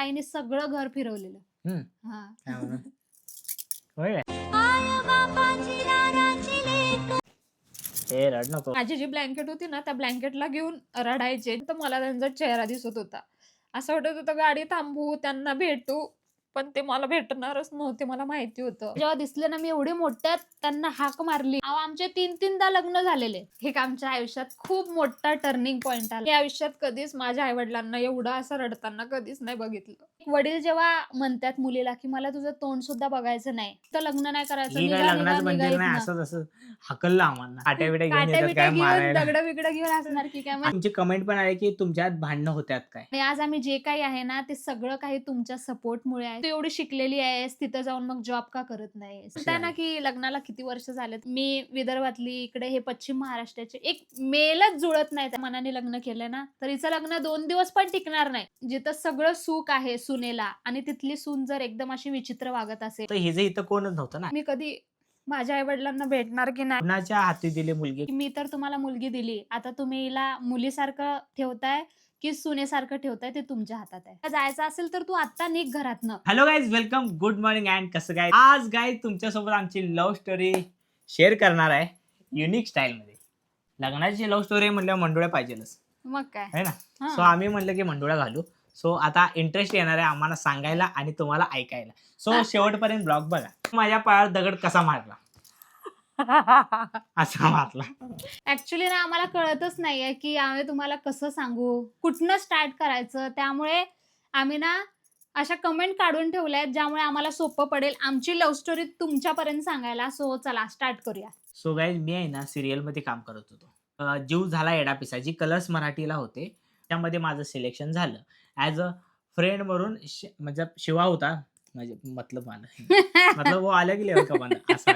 आईने सगळं घर फिरवलेलं. हम्म. हा. काय म्हणून? होय काय? ए रड नको. माझी जी ब्लँकेट होती ना त्या ब्लँकेटला घेऊन रडायचे, तर मला त्यांचा चेहरा दिसत होता. असं वाटत होतं गाडी थांबवू, त्यांना भेटू, पण ते मला भेटणारच नव्हते, मला माहिती होतं. जेव्हा दिसले ना मी एवढी मोठ्यात त्यांना हाक मारली. अहो, आमचे 3-3दा लग्न झालेले. हे आमच्या आयुष्यात खूप मोठा टर्निंग पॉइंट आला. मी आयुष्यात कधीच माझ्या आई वडिलांना एवढं असं रडताना कधीच नाही बघितलं. वडील जेव्हा म्हणतात मुलीला की मला तुझं तोंड सुद्धा बघायचं नाही, तर लग्न नाही करायचं, ही काय निघा निघा लग्नाचं निघा मंदिर नाही, इथनं. असं तसं हकललं आम्हाला. काट्या बिट्या घेऊन काट्या येतात बिट्या काय घेऊन मारायला. दगड बिगड घेऊन असणार की काय. तुमची कमेंट पण आहे की तुमच्यात भांडणं होत्यात काय. आणि आज आम्ही जे काही आहे ना ते सगळं काही तुमच्या सपोर्टमुळे आहे. तू एवढी शिकलेली आहेस, तिथं जाऊन मग जॉब का करत नाहीस? म्हणताय ना की लग्नाला किती वर्ष झालेत. मी विदर्भातली, इकडे हे पश्चिम महाराष्ट्राचे, एक मेलच जुळत नाही. त्या मनाने लग्न केलं ना तर हिचं लग्न 2 दिवस पण टिकणार नाही. जिथं सगळं सुख आहे सुनेला आणि तिथली सून जर एकदम अशी विचित्र वागत असेल, तर हिचं इथं कोणच नव्हतं ना. मी कधी माझ्या आई वडिलांना भेटणार की नाही. कुणाच्या हाती दिली मुलगी. की मी तर तुम्हाला मुलगी दिली, आता तुम्ही हिला मुलीसारखं ठेवताय की सुनेसारखं ठेवताय ते तुमच्या हातात आहे. जायचं असेल तर तू आता निघ घरातनं. Hello guys, welcome, good morning and कसं काय. आज गाईज तुमच्यासोबत आमची लव्ह स्टोरी शेअर करणार आहे युनिक स्टाईल मध्ये. लग्नाची लव्ह स्टोरी म्हटल्यावर मंडोळ्या पाहिजेलच मग काय है ना. हा. सो आम्ही म्हटलं की मंडोळ्या घालू. सो आता इंटरेस्ट येणार आहे आम्हाला सांगायला आणि तुम्हाला ऐकायला. सो शेवटपर्यंत ब्लॉग बघा. माझ्या पायावर दगड कसा मारला असा मारला. ऍक्च्युली ना आम्हाला कळतच नाहीये की आम्ही तुम्हाला कसं सांगू, कुठनं स्टार्ट करायचं. त्यामुळे आम्ही ना अशा कमेंट काढून ठेवल्या आहेत ज्यामुळे आम्हाला सोपं पडेल आमची लव्ह स्टोरी तुमच्यापर्यंत सांगायला. सो चला स्टार्ट करूया. सो गाईज मी आहे ना सिरियल मध्ये काम करत होतो. जीव झाला येडा पिसा, जी कलर्स मराठीला होते त्यामध्ये माझं सिलेक्शन झालं ॲज अ फ्रेंड म्हणून. म्हणजे शिवा होता, म्हणजे मतलब मला मतलब वो अलग लेवल का बना असा.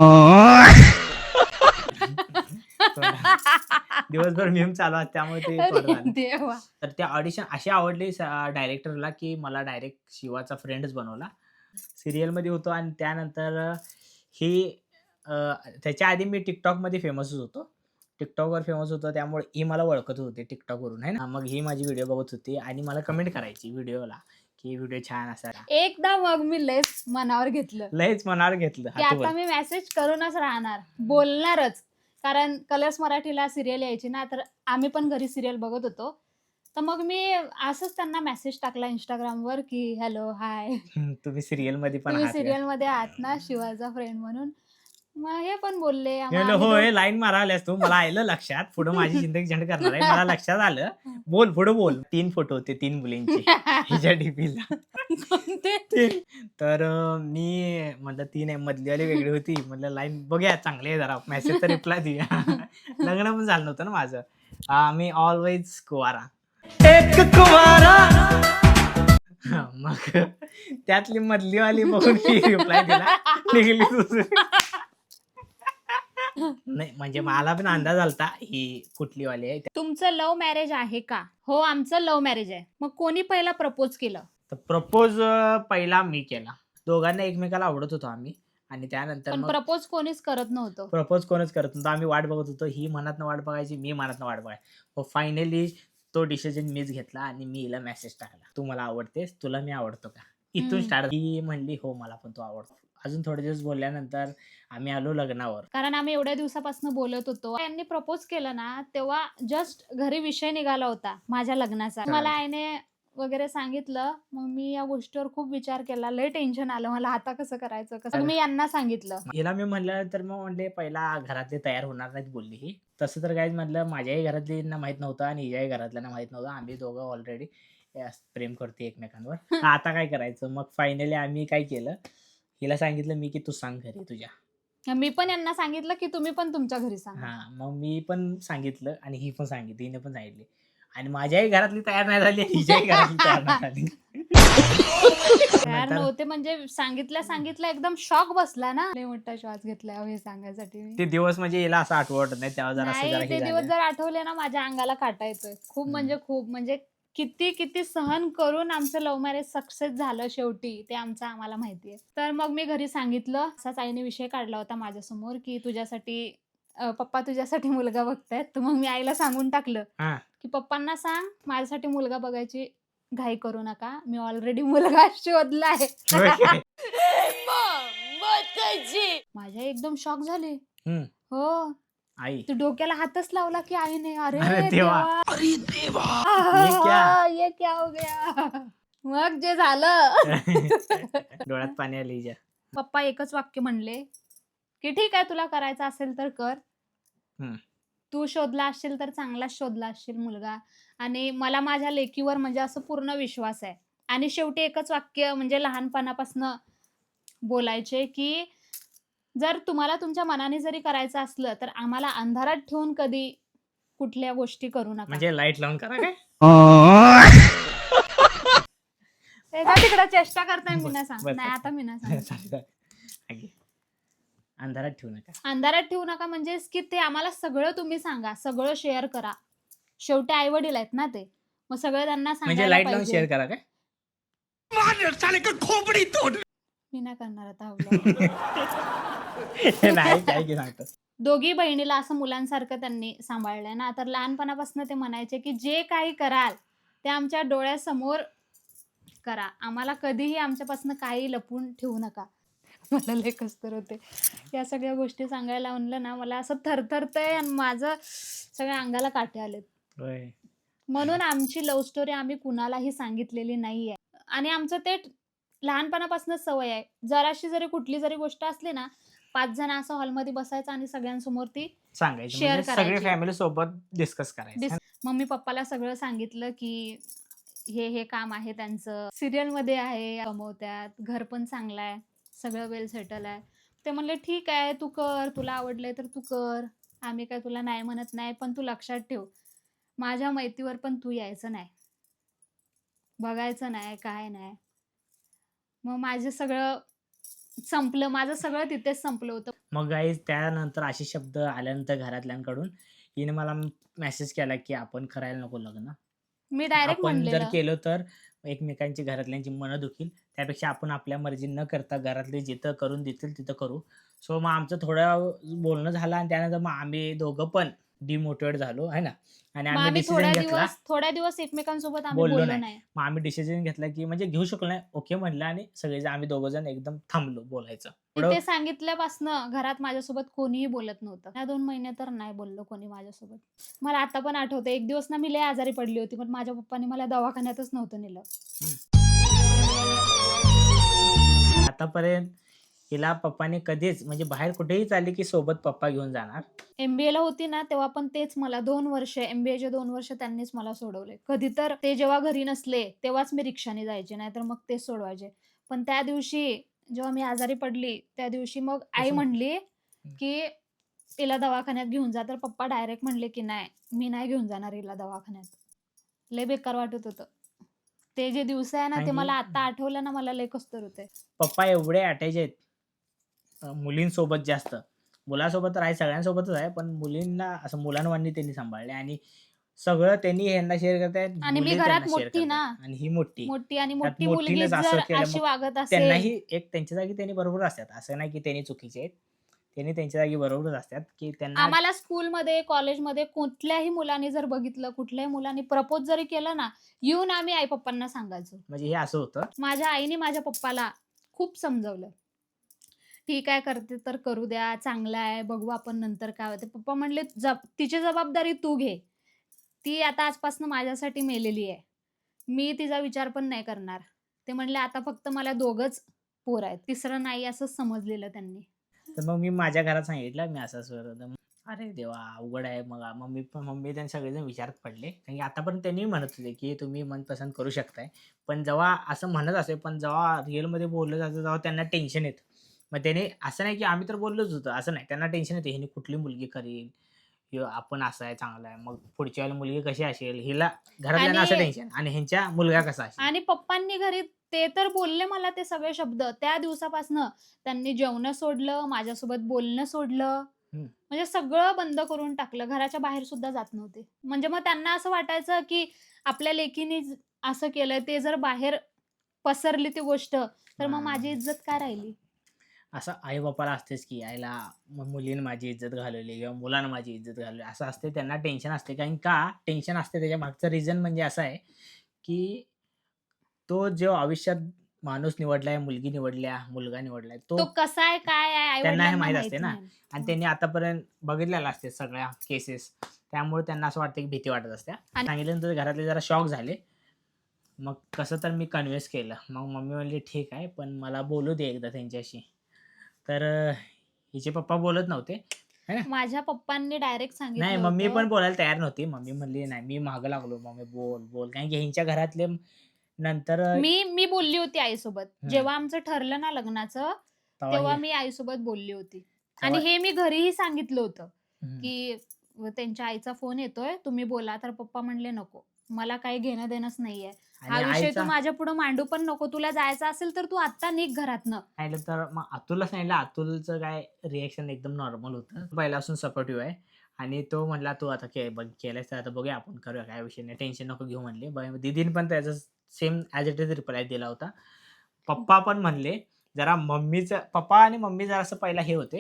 दिवसभर मेम चालू आहे त्यामुळे ते थोडं झालं. देवा. तर त्या ऑडिशन अशी आवडली डायरेक्टरला की मला डायरेक्ट शिवाचा फ्रेंडच बनवला. सिरियल मध्ये होतो आणि त्यानंतर ही त्याच्या आधी मी टिकटॉकमध्ये फेमसच होतो. टिकटॉकवर फेमस होतो त्यामुळे ही मला ओळखत होती टिकटॉकवरून आहे ना. मग ही माझी व्हिडिओ बघत होती आणि मला कमेंट करायची व्हिडिओला की व्हिडिओ छान असा. एकदा मग मी लयच मनावर घेतलं लयच मनावर घेतलं. की आता मी मेसेज करूनच राहणार, बोलणारच. कारण कलर्स मराठीला सिरियल यायची ना, तर आम्ही पण घरी सिरियल बघत होतो. तर मग मी असंच त्यांना मेसेज टाकला इंस्टाग्रामवर की हॅलो हाय, तुम्ही सिरियल मध्ये पण तुम्ही आहात का? सिरियल मध्ये आहात ना शिवाचा फ्रेंड म्हणून. मग हे पण बोलले मी म्हणलं, होय लाईन मारायलास तू, मला आलं लक्षात. पुढे माझी जिंदगी झंड करणार आहे, मला लक्षात आलं. बोल पुढे बोल. 3 फोटो होते 3 मुलींचे हिच्या डीपीला. तर मी म्हटलं 3 आहे, मधलीवाली वेगळी होती. म्हटलं लाईन बघूया चांगली आहे, जरा मेसेज तर रिप्लाय देऊया. लग्न पण झालं नव्हतं ना माझं. मी ऑलवेज कुवारा, एक कुवारा. मग त्यातली मधलीवाली बघून मी रिप्लाय दिला, निघली दुसरी. नाही म्हणजे मला पण अंदाज आलता ही कुठली वाली आहे. तुमचं लव्ह मॅरेज आहे का? हो, आमचं लव्ह मॅरेज आहे. मग कोणी पहिला प्रपोज केलं? तर प्रपोज पहिला मी केला. दोघांना एकमेकाला आवडत होतो आम्ही आणि त्यानंतर पण मग प्रपोज कोणीच करत नव्हतं. प्रपोज कोणच करत नव्हतं. आम्ही वाट बघत होतो. ही मनातनं वाट बघायची, मी मनातनं वाट बघायची. फायनली तो डिसिजन मीच घेतला आणि मी हिला मेसेज टाकला, तू मला आवडतेस, तुला मी आवडतो का. इथून स्टार्ट. ही म्हणली हो मला पण तू आवडतो. अजून थोडे दिवस बोलल्यानंतर आम्ही आलो लग्नावर. कारण आम्ही एवढ्या दिवसापासून बोलत होतो. त्यांनी प्रपोज केलं ना तेव्हा जस्ट घरी विषय निघाला होता माझ्या लग्नाचा. मला आईने वगैरे सांगितलं. मग मी या गोष्टीवर खूप विचार केला, लय टेन्शन आलं मला, आता कसं करायचं कसं. मी यांना सांगितलं. हिला मी म्हणल्यानंतर मग म्हणले पहिला घरातले तयार होणार नाहीत बोलली ही. तसं तर काय म्हटलं, माझ्याही घरातल्यांना माहित नव्हतं आणि हिच्याही घरातल्यांना माहित नव्हतं. आम्ही दोघं ऑलरेडी प्रेम करते एकमेकांवर. आता काय करायचं. मग फायनली आम्ही काय केलं, हिला सांगितलं मी की तू सांग घरी तुझ्या. मी पण यांना सांगितलं की तुम्ही पण तुमच्या घरी सांगा. हा, मग मी पण सांगितलं आणि ही पण सांगितली, हिने पण सांगितली. आणि माझ्याही घरातली तयार नाही झाली, हिच्याही घरातली तयार नाही झाली. तयार नव्हते म्हणजे सांगितलं एकदम शॉक बसला ना. लय मोठा श्वास घेतला हे सांगायसाठी मी. ते दिवस म्हणजे हिला असं आठवत नाही, तेव्हा जरा असं नाही, जरा ते हे दिवस झालं. जर आठवले ना माझ्या अंगाला काटा येतोय. खूप म्हणजे किती सहन करून आमचं लव्ह मॅरेज सक्सेस झालं शेवटी, ते आम्हाला माहितीये. तर मग मी घरी सांगितलं. असाच आईने विषय काढला होता माझ्यासमोर की तुझ्यासाठी पप्पा तुझ्यासाठी मुलगा बघतायत. तर मग मी आईला सांगून टाकलं हा. की पप्पांना सांग माझ्यासाठी मुलगा बघायची घाई करू नका, मी ऑलरेडी मुलगा शोधला आहे. होय काय? माझ्या एकदम शॉक झाले. हम्म. हो, आई तू डोक्याला हातच लावला की आईने. अरे अरे देवा. देवा, ये क्या? ये क्या हो गया. मग जे झालं डोळ्यात पाणी आले हिच्या. पप्पा एकच वाक्य म्हणले की ठीक आहे, तुला करायचं असेल तर कर. हम्म. तू शोधला असशील तर चांगलाच शोधला असशील मुलगा. आणि मला माझ्या लेकीवर म्हणजे असं पूर्ण विश्वास आहे. आणि शेवटी एकच वाक्य म्हणजे लहानपणापासनं बोलायचे की जर तुम्हाला तुमच्या मनाने जरी करायचं असलं तर आम्हाला अंधारात ठेवून कधी कुठल्या गोष्टी करू नका. म्हणजे लाईट लावून करा काय? एकदा तिकडं चेष्टा करताय मी ना सांग. बस. नाही आता मी ना सांग. Sorry. अंधारात ठेवू नका. अंधारात ठेवू नका म्हणजे की ते आम्हाला सगळं तुम्ही सांगा, सगळं शेअर करा. शेवटी आई वडील आहेत ना ते, मग सगळं त्यांना म्हणजे सांगायला लाईट लावून पाहिजे. शेअर करा काय? मी नाही करणार आता हा vlog. नाही काय की सांगतो. दोघी बहिणीला असं मुलांसारखं त्यांनी सांभाळलंय ना, तर लहानपणापासून ते म्हणायचे की जे काही कराल ते आमच्या डोळ्यासमोर करा, आम्हाला कधीही आमच्यापासून काही लपवून ठेवू नका. मला लय कसतर होते या सगळ्या गोष्टी सांगायला म्हणलं ना, मला असं थरथरतंय आणि माझं सगळ्या अंगाला काटे आलेत. होय. म्हणून आमची लव्ह स्टोरी आम्ही कुणालाही सांगितलेली नाहीये. आणि आमचं ते लहानपणापासूनच सवय आहे. जराशी जरी कुठली जरी गोष्ट असली ना, 5 जण असं हॉलमध्ये बसायचं आणि सगळ्यांसमोर ती सांगायचं शेअर म्हणजे सगळे करायची. फॅमिली सोबत डिस्कस करायचं. मम्मी पप्पाला सगळं सांगितलं की हे काम आहे त्यांचं, सिरियल मध्ये आहे, कमवत्यात, घर पण चांगलं आहे, सगळं वेल सेटल आहे. ते म्हणले ठीक आहे, तू कर, तुला आवडलंय तर तू कर, आम्ही काय तुला नाही म्हणत नाही, पण तू लक्षात ठेव माझ्या मैतीवर पण तू यायचं नाही, बघायचं नाही, काय नाही. मग माझं सगळं संपलं, माझं सगळं तिथेच संपलं होतं. मग गाईज त्यानंतर असे शब्द आल्यानंतर घरातल्यांकडून हिने मला मेसेज केला की आपण करायला नको लग्न. मी डायरेक्ट आपण जर म्हणलेलं. केलं तर एकमेकांची घरातल्यांची मनं दुखील. त्यापेक्षा आपण आपल्या मर्जी न करता घरातले जिथं करून देतील तिथं करू. सो मग आमचं थोडं बोलणं झालं आणि त्यानंतर मग आम्ही दोघं पण डिमोटिवेट झालो आहे ना. आणि मग आम्ही आम्ही डिसिजन घेतला. थोड्या दिवस एकमेकांसोबत आम्ही बोललो बोललो नाही. नाही. मग आम्ही डिसिजन घेतला की म्हणजे घेऊ शकलो नाही, ओके म्हणलं आणि सगळेजण आम्ही दोघं जण एकदम थांबलो बोलायचं. मी ते सांगितल्यापासनं घरात माझ्यासोबत कोणीही बोलत नव्हतं. या 2 महिने तर नाही बोललो कोणी माझ्यासोबत. मला आता पण आठवतं, एक दिवस ना मी लय आजारी पडली होती, पण माझ्या पप्पांनी मला दवाखान्यातच नव्हतं नेलं. आतापर्यंत हिला पप्पाने कधीच म्हणजे बाहेर कुठेही चालली की सोबत पप्पा घेऊन जाणार. MBA ला होती ना तेव्हा पण तेच मला 2 वर्ष MBAचे 2 वर्ष त्यांनीच मला सोडवले. कधी तर ते जेव्हा घरी नसले तेव्हाच मी रिक्षाने जायचे, नाहीतर मग तेच सोडवायचे. पण त्या दिवशी जेव्हा मी आजारी पडली त्या दिवशी मग आई कसं? म्हणली की तिला दवाखान्यात घेऊन जा, तर पप्पा डायरेक्ट म्हणले की नाही, मी नाही घेऊन जाणार हिला दवाखान्यात. लय बेकार वाटत होतं. ते जे दिवस आहे ना ते आणि मला आता आठवलं ना, मला लय कसतर होतंय. पप्पा एवढे अटॅच आहेत मुलींसोबत जास्त. मुलांसोबत तर आहे, सगळ्यांसोबतच आहे, पण मुलींना असं मुलांवानी त्यांनी सांभाळले आणि सगळं त्यांनी ह्यांना शेअर करतायत, आणि मी मुली घरात त्यांना शेअर मोठी ना. करतात. आणि ही मोठी मोठी आणि त्यात मोठी मुलगी मोठीनेच असं जर केलं अशी मग वागत असेल, त्यांनाही एक त्यांच्या जागी त्यांनी बरोबर असतात. असं नाही की त्यांनी चुकीचे आहेत, त्यांनी त्यांच्या जागी बरोबरच असतात की त्यांना आम्हाला स्कूलमध्ये, कॉलेजमध्ये कुठल्याही मुलांनी जर बघितलं, कुठल्याही मुलांनी प्रपोज जरी केलं ना, येऊन आम्ही आई पप्पांना सांगायचो. म्हणजे हे असं होतं. माझ्या आईने माझ्या पप्पाला खूप समजवलं. ठीक आहे, करते तर करू द्या, चांगलं आहे, बघू आपण नंतर काय होते. पप्पा म्हणले तिची जबाबदारी तू घे. ती आता आजपासून माझ्यासाठी मेलेली आहे. मी तिचा विचार पण नाही करणार. ते म्हणले आता फक्त मला 2घच पोर आहेत, तिसरं नाही असं समजलेलं त्यांनी. तर मग मी माझ्या घरात सांगितलं मी असं होतं. अरे देवा, अवघड आहे. मग मम्मी त्यांनी सगळेजण विचारात पडले. कारण की आतापर्यंत त्यांनी म्हणत होते की तुम्ही मनपसंत करू शकताय. पण जेव्हा असं म्हणत असे, पण जेव्हा रिअलमध्ये बोललं जातं तेव्हा त्यांना टेन्शन येतं. मग त्याने असं नाही की आम्ही तर बोललोच होतो, असं नाही. त्यांना टेन्शन येते, ह्याने कुठली मुलगी करेल, किंवा आपण असं आहे चांगला आहे, मग पुढच्या वेळेला मुलगी कशी असेल, हिला घरातल्यांना असं आणि टेन्शन, आणि ह्यांच्या मुलगा कसा असेल. आणि पप्पांनी घरी ते तर बोलले मला ते सगळे शब्द. त्या दिवसापासनं त्यांनी जेवणं सोडलं, माझ्यासोबत बोलणं सोडलं. म्हणजे सगळं बंद करून टाकलं. घराच्या बाहेर सुद्धा जात नव्हते. म्हणजे मग त्यांना असं वाटायचं की आपल्या लेकीने असं केलं, ते जर बाहेर पसरली ती गोष्ट, तर मग माझी इज्जत काय राहिली? असं आई बापाला असतेच की आईला मुलीने माझी इज्जत घालवली किंवा मुलानं माझी इज्जत घालवली असं असते. त्यांना टेन्शन असते. कारण का टेन्शन असते त्याच्या मागचं रिझन म्हणजे असं आहे की तो जो आयुष्यात माणूस निवडलाय, मुलगी निवडल्या, मुलगा निवडलाय, तो तो कसा आहे, काय आहे, आई त्यांना हे वडिलांना माहीत माहित असते ना. नाही. आणि हं. त्यांनी आतापर्यंत बघितलेलं असते सगळ्या केसेस. त्यामुळे त्यांना असं वाटतं की भीती वाटत असते. आणि सांगितल्यानंतर घरातले जरा शॉक झाले. मग कसं तर मी कन्व्हिन्स केलं. मग मम्मी म्हणली, "ठीक आहे, पण मला बोलू दे एकदा त्यांच्याशी." तर हिचे पप्पा बोलत नव्हते. है ना. माझ्या पप्पांनी डायरेक्ट नाही, सांगितलं मम्मी होतं. पण बोलायला तयार नव्हती. मम्मी म्हणली, "नाही." मी मागं लागलो, "मम्मी बोल, बोल." कारण की ह्यांच्या घरातले नंतर मी बोलली होती आईसोबत. हं, जेव्हा आमचं ठरलं ना लग्नाचं, तेव्हा तेव्हा हे मी आईसोबत बोलली होती. आणि तेव्हा हे मी घरीही सांगितलं होतं, हं. की त्यांच्या आईचा फोन येतोय, तुम्ही बोला. तर पप्पा म्हणले, "नको. मला काही घेणं-देणंच नाहीये. हा आणि विषय तू आईचा माझ्यापुढं मांडू पण नको. तुला जायचं असेल तर तू आत्ता निघ घरातनं." सांगितलं तर मग अतुलला सांगितलं. अतुलचं काय रिएक्शन एकदम नॉर्मल होतं. पहिल्यापासून सपोर्टिव्ह आहे आणि तो म्हणला, "तू आता केलंयस तर आता बघूया आपण करूया, काय विषय नाही. टेन्शन नको घेऊ" म्हणले. दीदीने पण त्याचा same as it is reply दिला होता. पप्पा पण म्हणले, जरा मम्मीचं पप्पा आणि मम्मी जरासं पहिला हे होते,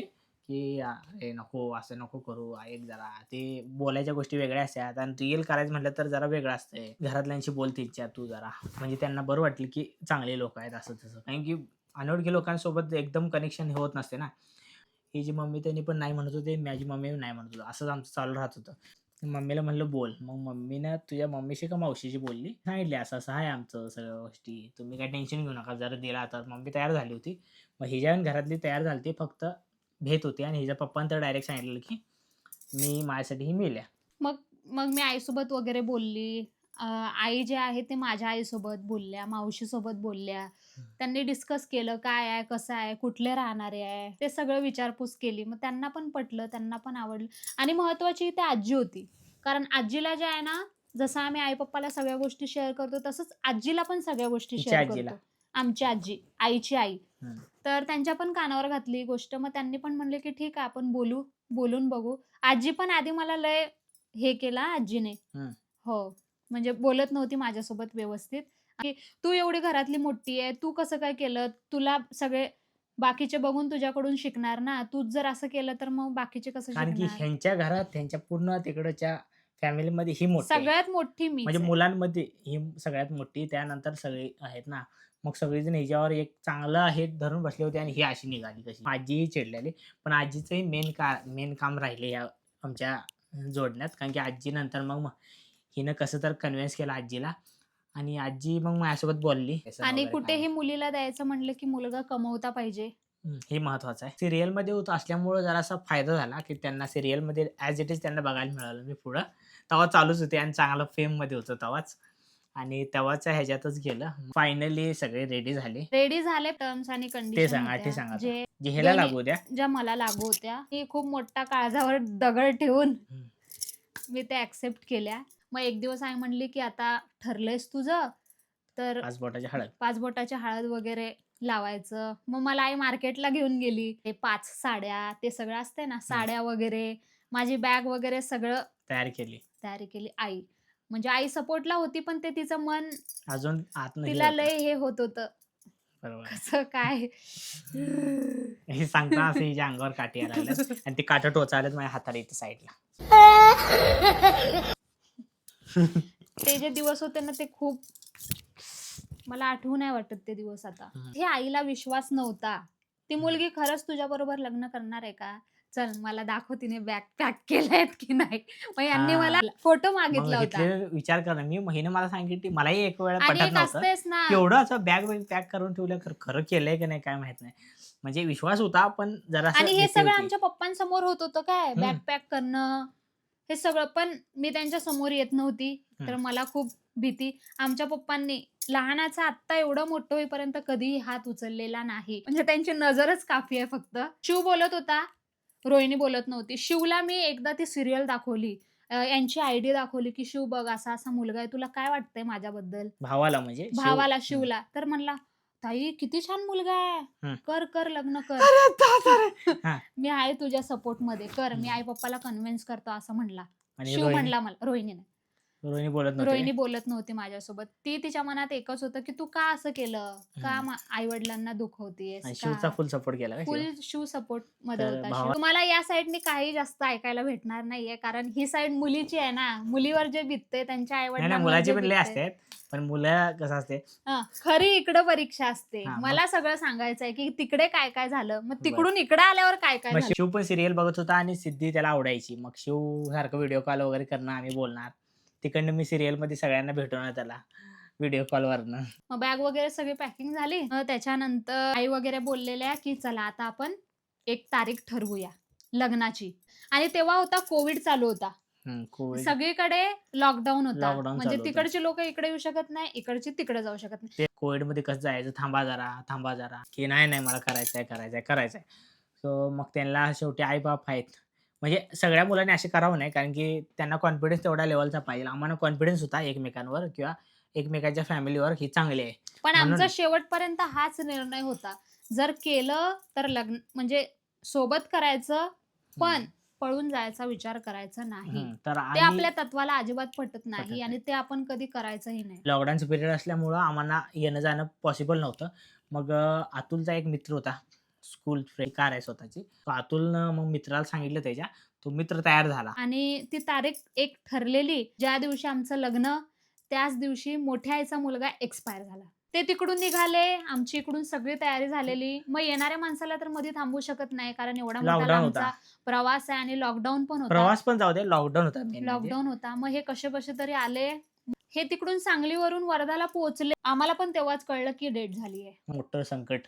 की "ए नको, असं नको करू. ऐक जरा." ते बोलायच्या गोष्टी वेगळ्या असतात आणि रिअल करायचं म्हटलं तर जरा वेगळं असतंय. घरातल्यांशी बोल त्यांच्या तू जरा. म्हणजे त्यांना बरं वाटलं, की चांगले लोकं आहेत असं तसं. कारण की अनोळखी लोकांसोबत एकदम कनेक्शन होत नसते ना. हिची मम्मी त्यांनी पण नाही म्हणत होते, माझी मम्मी नाही म्हणत होती. असंच आमचं चालू राहत होतं. मम्मीला म्हणलं, "बोल." मग मम्मीनं तुझ्या मम्मीशी का मावशीशी बोलली. सांगितले, "असं-असं आहे आमचं सगळ्या गोष्टी. तुम्ही काही टेन्शन घेऊ नका. जर दिला तर." मम्मी तयार झाली होती. मग हिच्या आणि घरातली तयार झाली होती. फक्त भेट होती आणि हिच्या पप्पानं तर डायरेक्ट सांगितलेलं, की "मी माझ्यासाठी ही मेल्या." मग मग मी आईसोबत वगैरे बोलली. आई जे आहे ते माझ्या आईसोबत बोलल्या, मावशीसोबत बोलल्या. त्यांनी डिस्कस केलं काय आहे, कसं आहे, कुठले राहणारे आहे, ते सगळं विचारपूस केली. मग त्यांना पण पटलं, त्यांना पण आवडलं. आणि महत्त्वाची इथे आजी होती. कारण आजीला जे आहे ना, जसं आम्ही आई-पप्पाला सगळ्या गोष्टी शेअर करतो, तसंच आजीला पण सगळ्या गोष्टी तिच्या शेअर आजीला. करतो. आमची आजी, आईची आई. हं. तर त्यांच्या पण कानावर घातली ही गोष्ट. मग त्यांनी पण म्हणले, की "ठीक आहे, आपण बोलू, बोलून बघू." आजी पण आधी मला लय हे केलं आजीने. हं. हो. म्हणजे बोलत नव्हती माझ्यासोबत व्यवस्थित. की "तू एवढी घरातली मोठी आहे, तू कसं काय केलं? तुला सगळे बाकीचे बघून तुझ्याकडून शिकणार ना. तूच जर असं केलं तर मग बाकीचे कसं कारण की शिकणार?" ह्यांच्या घरात, ह्यांच्या पूर्ण तिकडच्या फॅमिलीमध्ये ही मोठी आहे. सगळ्यात मोठी म्हणजे मीच आहे. मुलांमध्ये ही सगळ्यात मोठी, त्यानंतर सगळे आहेत ना. मग सगळेजण हिच्यावर एक चांगलं हे धरून बसले होते आणि ही अशी निघाली कशी. आजीही चिडलेली. पण आजीचंही मेन काम राहिले या आमच्या जोडण्यात. कारण की आजी नंतर मग हिनं कसं तर कन्व्हिन्स केलं आजीला आणि आजी मग माझ्यासोबत बोलली. व्यसन आणि वगैरे काय कुठेही मुलीला द्यायचं म्हटलं, की मुलगा कमवता पाहिजे. हे महत्वाचं आहे. सीरियलमध्ये होत असल्यामुळं जरासा फायदा झाला, की त्यांना सीरियलमध्ये ॲज इट इज त्यांना बघायला मिळालं मी पुढं. तेव्हा चालूच होते आणि चांगलं फेममध्ये होतं तेव्हाच आणि तेव्हाच्या ह्याच्यातच गेलं. फायनली सगळे रेडी झाले. रेडी झाले टर्म्स आणि ते कंडिशन सांगा, ते होत्या. सांगा आता. जे जे ह्याला दोन्ही लागू द्या. ज्या मला लागू होत्या. मी खूप मोठा काळजावर दगड ठेवून हं. मी त्या ॲक्सेप्ट केल्या. मग एक दिवस आई म्हणली, की "आता ठरलंयस तुझं, तर 5 बोटाची हळद. 5 बोटाची हळद वगैरे लावायचं." मग मला आई मार्केटला घेऊन गेली. ते 5 साड्या, ते सगळं असते ना, हं. साड्या वगैरे, माझी बॅग वगैरे सगळं तयार केली. तयारी केली आई. म्हणजे आई सपोर्टला होती, पण ते तिचं मन अजून आतनं हे तिला होतं. लय हे होत होतं. बरोबर आहे. कसं काय? हे सांगताना असं हिच्या अंगावर काठी यायला लागल्यात आणि ते काठं टोचायलेत माझ्या हाताला इथं साईडला. ते जे दिवस होते ना, ते खूप मला आठवू नाही वाटत ते दिवस आता. हं. हे आईला विश्वास नव्हता. ती मुलगी खरंच तुझ्याबरोबर लग्न करणार आहे का? चल मला दाखव तिने बॅग पॅक केल्यात की नाही. मग यांनी मला हां. फोटो मग मागितला होता. इथले विचार करा. हिनं मला सांगितली मलाही एक वेळा आणि पटत एक नव्हतं. असतेच ना, केवढं असं बॅग पॅक करून ठेवलं खरं केलंय की नाही काय माहित नाही. म्हणजे विश्वास होता पण आणि जरासं हे भीती सगळं होती. आमच्या पप्पांसमोर होत होतं काय, बॅग हं, पॅक करणं, हे सगळं. पण मी त्यांच्या समोर येत नव्हती. तर हं. मला खूप भीती. आमच्या पप्पांनी लहानाचं आत्ता एवढं मोठं होईपर्यंत कधीही हात उचललेला नाही. म्हणजे त्यांची नजरच काफी आहे फक्त. शिव बोलत होता, रोहिणी बोलत नव्हती. शिवला मी एकदा ती सीरियल दाखवली. यांची आयडी दाखवली, की "शिव बघ असा-असा मुलगा आहे. तुला काय वाटतंय माझ्याबद्दल?" भावाला म्हणजे शिव भावाला, हं, शिवला. तर म्हणला, "ताई किती छान मुलगा आहे. हं. कर, कर लग्न कर." अरे बापरे! हां. "मी आहे तुझ्या सपोर्टमध्ये. कर. मी हं. आई-पप्पाला कन्व्हिन्स करतो." असं म्हणला. आणि शिव रोहिणी? म्हणला मला रोहिणीने. रोहिणी बोलत नव्हते रोहिणी बोलत नव्हती माझ्यासोबत. ती तिच्या मनात एकच होतं, की तू का असं केलं? का हम्म. आई-वडिलांना दुखवतेस आणि का? शिवचा फुल सपोर्ट केला का फुल शिव? शिव सपोर्ट मध्ये तर होता भावा शिव. तुम्हाला या साइडनी काही जास्त ऐकायला भेटणार नाहीये, कारण ही साइड मुलीची आहे ना. मुलीवर जे बितते त्यांच्या नाही नाही, आई-वडिलांवर मुलाची जे पण लय बितते असतात, पण मुलं कसं असते. खरी इकडं परीक्षा असते. हा, मग मला सगळं सांगायचंय, की तिकडे काय-काय झालं, मग बरं. तिकडून इकडे आल्यावर काय-काय मग झालं. शिव पण सिरियल बघत होता आणि सिद्धी त्याला आवडायची. मग शिव सारखं व्हिडिओ कॉल वगैरे करणं, आम्ही बोलणार. तिकडनं मी सिरियलमध्ये सगळ्यांना भेटवणार त्याला व्हिडिओ कॉलवरनं. मग बॅग वगैरे सगळी पॅकिंग झाली. मग त्याच्यानंतर आई वगैरे बोललेल्या, की चला आता आपण एक तारीख ठरवूया लग्नाची. आणि तेव्हा होता कोविड चालू होता. कोविड सगळीकडे लॉकडाऊन होता. लॉकडाऊन म्हणजे चालू होतं. तिकडची लोकं इकडे येऊ शकत नाही, इकडची तिकडे जाऊ शकत नाही. ते कोविडमध्ये कसं जायचं, थांबा जरा, थांबा जरा, की नाही, नाही मला करायचंय, करायचंय, करायचंय. सो मग त्यांना शेवटी आई-बाप आहेत. म्हणजे सगळ्या मुलांनी असे करावं नाही, कारण की त्यांना कॉन्फिडन्स तेवढ्या लेव्हलचा पाहिजे. आम्हाला कॉन्फिडन्स होता एकमेकांवर किंवा एकमेकांच्या फॅमिलीवर, ही चांगली आहे. पण म्हणून आमचा शेवटपर्यंत हाच निर्णय होता. जर केलं तर लग्न म्हणजे सोबत करायचं, पण हं, पळून जायचा विचार करायचा नाही. तर ते आणि आपल्या तत्वाला अजिबात पटत पटत नाही नाही. आणि ते आपण कधी करायचंही नाही. लॉकडाऊनचं पिरियड असल्यामुळं आम्हाला येणं-जाणं पॉसिबल नव्हतं. मग अतुलचा एक मित्र होता, स्कूल फ्रेंड, कार आहे स्वतःची. तर अतुलनं मग मित्राला सांगितलं त्याच्या, तो मित्र तयार झाला. आणि ती तारीख एक ठरलेली, ज्या दिवशी आमचं लग्न, त्याच दिवशी मोठ्या आईचा मुलगा एक्सपायर झाला. ते तिकडून निघाले, आमची इकडून सगळी तयारी झालेली. मग येणाऱ्या माणसाला तर मध्ये थांबवू शकत नाही, कारण एवढा मोठा लॉकडाऊन होता. लांबचा प्रवास आहे आणि लॉकडाऊन पण होता. प्रवास पण जाऊ दे, लॉकडाऊन होता मेन म्हणजे. लॉकडाऊन होता. मग हे कसे-बसे तरी आले. हे तिकडून सांगलीवरून वर्धाला पोहोचले. आम्हाला पण तेव्हाच कळलं, की डेट झाली आहे. मोठं संकट,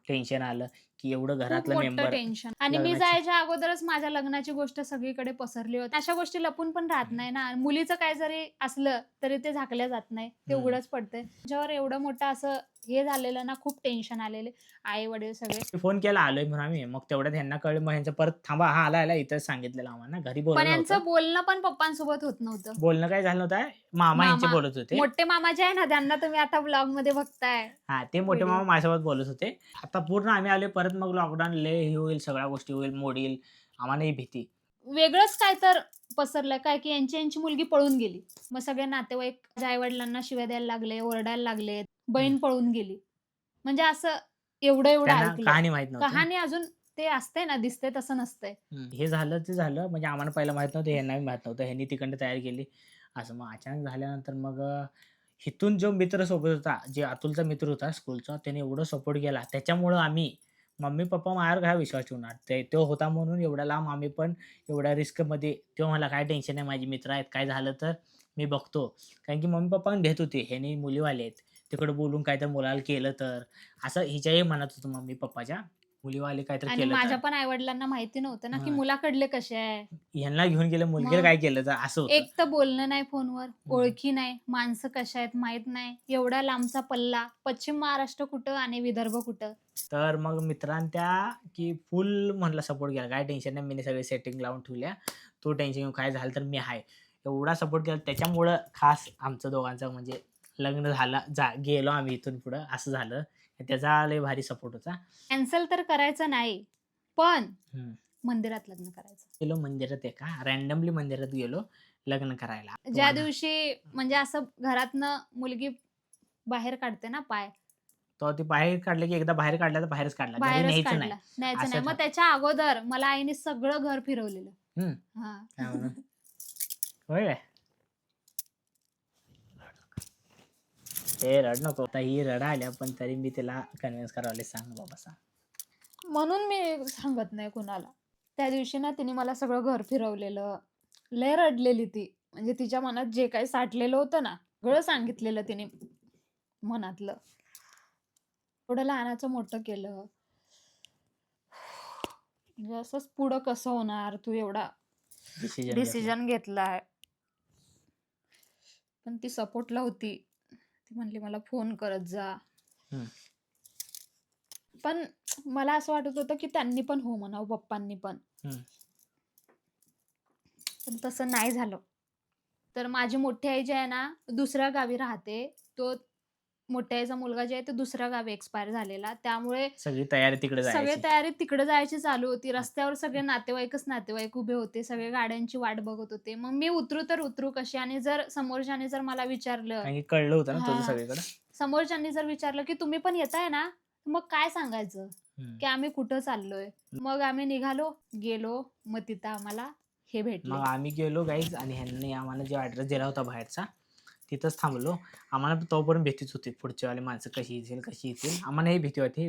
टेन्शन आलं, की एवढं खूप घरातलं मोठं मेंबर टेन्शन. आणि मी लग्नाची. जायच्या अगोदरच माझ्या लग्नाची गोष्ट सगळीकडे पसरली होती. अशा गोष्टी लपून पण राहत नाही ना. मुलीचं काय जरी असलं, तरी ते झाकल्या जात नाही. ते हं. उघडच पडतंय. त्याच्यावर एवढं मोठं असं हे झालेलं ना, खूप टेन्शन आलेले. आई-वडील सगळे. फोन केला, आलोय म्हणून आम्ही. मग तेवढ्यात ह्यांना कळलं, मग ह्यांचं परत थांबा, हा आला, आला इथंच सांगितलेलं आम्हाला. घरी पण बोलवलं यांचं नव्हतं. बोलणं पण पप्पांसोबत होत नव्हतं. बोलणं काही झालं नव्हतं. मामा ह्यांचे मामा, बोलत होते. मोठे मामा जे आहे ना, त्यांना तुम्ही आता व्लॉगमध्ये बघताय हां, ते मोठे व्हिडिओ. मामा माझ्यासोबत बोलत होते. आता पूर्ण आम्ही आलोय परत, मग लॉकडाऊन लय हे होईल, सगळ्या गोष्टी होईल, मोडील. आम्हाला ही भीती. वेगळंच काय तर पसरलं काय, की यांची मुलगी पळून गेली. मग सगळे नातेवाईक माझ्या आई-वडिलांना शिव्या द्यायला लागले, ओरडायला लागले. हं. बहीण पळून गेली. म्हणजे असं एवढं त्यांना ऐकलं. कहाणी माहीत नव्हती ना. कहाणी अजून ते असते ना, दिसते तसं नसतंय. हे झालं ते झालं. म्हणजे आम्हाला पहिलं माहीत नव्हतं, ह्यांनाही माहीत नव्हतं. ह्यांनी तिकडनं तयारी केली. असं मग अचानक झाल्यानंतर मग इथून जो मित्र सोबत होता, जे अतुलचा मित्र होता स्कूलचा, त्याने एवढं सपोर्ट केला. त्याच्यामुळं आम्ही मम्मी-पप्पा माझ्यावर काय विश्वास ठेवणार? तो होता म्हणून एवढ्या लांब आम्ही पण एवढ्या रिस्कमध्ये. तो म्हणाला, "काय टेन्शन नाही, माझे मित्र आहेत. काय झालं तर मी बघतो." कारण की मम्मी-पप्पा पण भेत होते. ह्यानी मुलीवाले आहेत. तिकडं बोलून काहीतरी मुलाला केलं तर, असं हिच्याही मनात होतं मम्मी-पप्पाच्या. मुलीवाले काहीतरी आणि केलं तर. माझ्या पण आई-वडिलांना माहिती नव्हतं ना, की हां. मुलाकडले कसे आहे. ह्यांना घेऊन गेलं, मुलगीला मग काय केलं तर असं होतं. एक तर बोलणं नाही फोनवर, हं. ओळखी नाही, माणसं कशा आहेत माहीत नाही. एवढा लांबचा पल्ला, पश्चिम महाराष्ट्र कुठं आणि विदर्भ कुठं. तर मग मित्रांनी की फुल म्हणलं सपोर्ट केला. "काय टेन्शन नाही, मी सगळी सेटिंग लावून ठेवल्या. तू टेन्शन घेऊन काय झालं तर मी आहे." एवढा सपोर्ट केला. त्याच्यामुळं खास आमचं दोघांचं म्हणजे लग्न झालं, गेलो आम्ही इथून पुढं असं झालं. त्याचा लय भारी सपोर्ट होता. कॅन्सल तर करायचं नाही, पण हं. मंदिरात लग्न करायचं. गेलो मंदिरात, एका रँडमली मंदिरात गेलो लग्न करायला. ज्या तुम्हाला दिवशी म्हणजे असं घरातनं मुलगी बाहेर काढते ना पाय, तेव्हा ते बाहेर काढलं, की एकदा बाहेर काढलं तर बाहेरच काढला. घरी बाहेरच न्यायचं नाही. काढला, न्यायचं असं नाही. मग त्याच्या अगोदर मला आईने सगळं घर फिरवलेलं. हं. हां. काय म्हणून? होय काय? ए रडू नको. आता ही रडायल्या, पण तरी मी तिला कन्विन्स करायला, सांग बाबा सांग. म्हणून मी सांगत नाही कुणाला. त्या दिवशी ना तिने मला सगळं घर फिरवलेलं. लय रडलेली ती. म्हणजे तिच्या मनात जे काही साठलेलं होतं ना, सगळं सांगितलेलं तिने मनातलं. एवढं लहानाचं मोठं केलं. म्हणजे असंच पुढं कसं होणार? तू एवढा डिसिजन घेतला. डिसिजन घेतलाय. पण ती सपोर्टला होती. ती म्हणली मला फोन करत जा. हं. पण मला असं वाटत होतं, की त्यांनी पण हो म्हणावं, पप्पांनी पण. हं. पण तसं नाही झालं. तर माझी मोठी आई जी आहे ना, दुसऱ्या गावी राहते. तो मोठ्या आईचा मुलगा जे आहे ते दुसऱ्या गावी एक्सपायर झालेला. त्यामुळे सगळी तयारी तिकडे सगळे जायची. तयारी तिकडे जायची चालू होती. रस्त्यावर सगळे नातेवाईक उभे होते. सगळे गाड्यांची वाट बघत होते. मग मी उतरू कशी? आणि जर समोरच्याने जर मला विचारलं कारण की कळलं होतं ना तुझं हां. सगळीकडे. समोरच्यांनी जर विचारलं, की "तुम्ही पण येताय ना?" मग काय सांगायचं, हं. की आम्ही कुठं चाललोय. मग आम्ही निघालो, गेलो. मग तिथं आम्हाला हे भेटले. मग आम्ही गेलो गाईज आणि ह्यांनी आम्हाला जो ॲड्रेस दिला होता बाहेरचा, तिथंच थांबलो. आम्हाला तोपर्यंत भीतीच होती. पुढचीवाली माणसं कशी येतील. आम्हालाही भीती होती.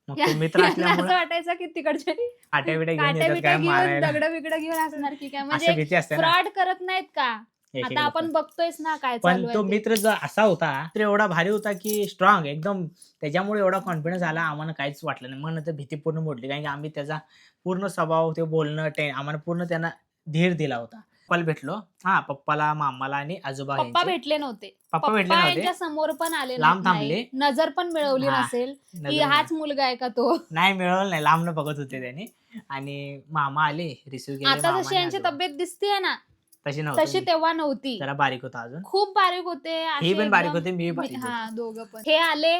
मग तो मित्र यांना असल्यामुळं असं वाटायचं, की तिकडचे काट्या-बिट्या घेऊन येतात काट्या-बिट्या काय घेऊन, मारायला. दगडं-बिगडं घेऊन असणार की काय. असं म्हणजे भीती असते ना फ्रॉड करत नाहीत का? एक-एक आता लोकं. आपण बघतोयच ना काय पण चालू आहे तो ते. मित्र जो असा होता, तर एवढा भारी होता की स्ट्राँग एकदम. त्याच्यामुळे एवढा कॉन्फिडन्स आला, आम्हाला काहीच वाटलं नाही. मग नंतर भीती पूर्ण मोडली. कारण की आम्ही त्याचा पूर्ण स्वभाव, ते बोलणं, आम्हाला पूर्ण त्यानं धीर दिला होता. पप्पाला भेटलो. हां, पप्पाला, मामाला आणि आजोबा पप्पा यांचे. भेटले नव्हते. पप्पा भेटले पप्पा नव्हते. यांच्या समोर पण आले लांब नाही. थांबले. नजर पण मिळवली हां, नसेल, की नजर हाच मुलगा आहे का तो? नाही मिळवलं नाही. लांबनं बघत होते त्याने. आणि मामा आले, रिसिव्ह केले आता मामा जशी आणि यांची आजोबा. तब्येत दिसतीये ना, तशी नव्हती तशी मी. तेव्हा नव्हती. जरा बारीक होता अजून. खूप बारीक होते. ही असे पण बारीक एकदम होती, मी बारीक होतो. हां, दोघं पण. हे आले,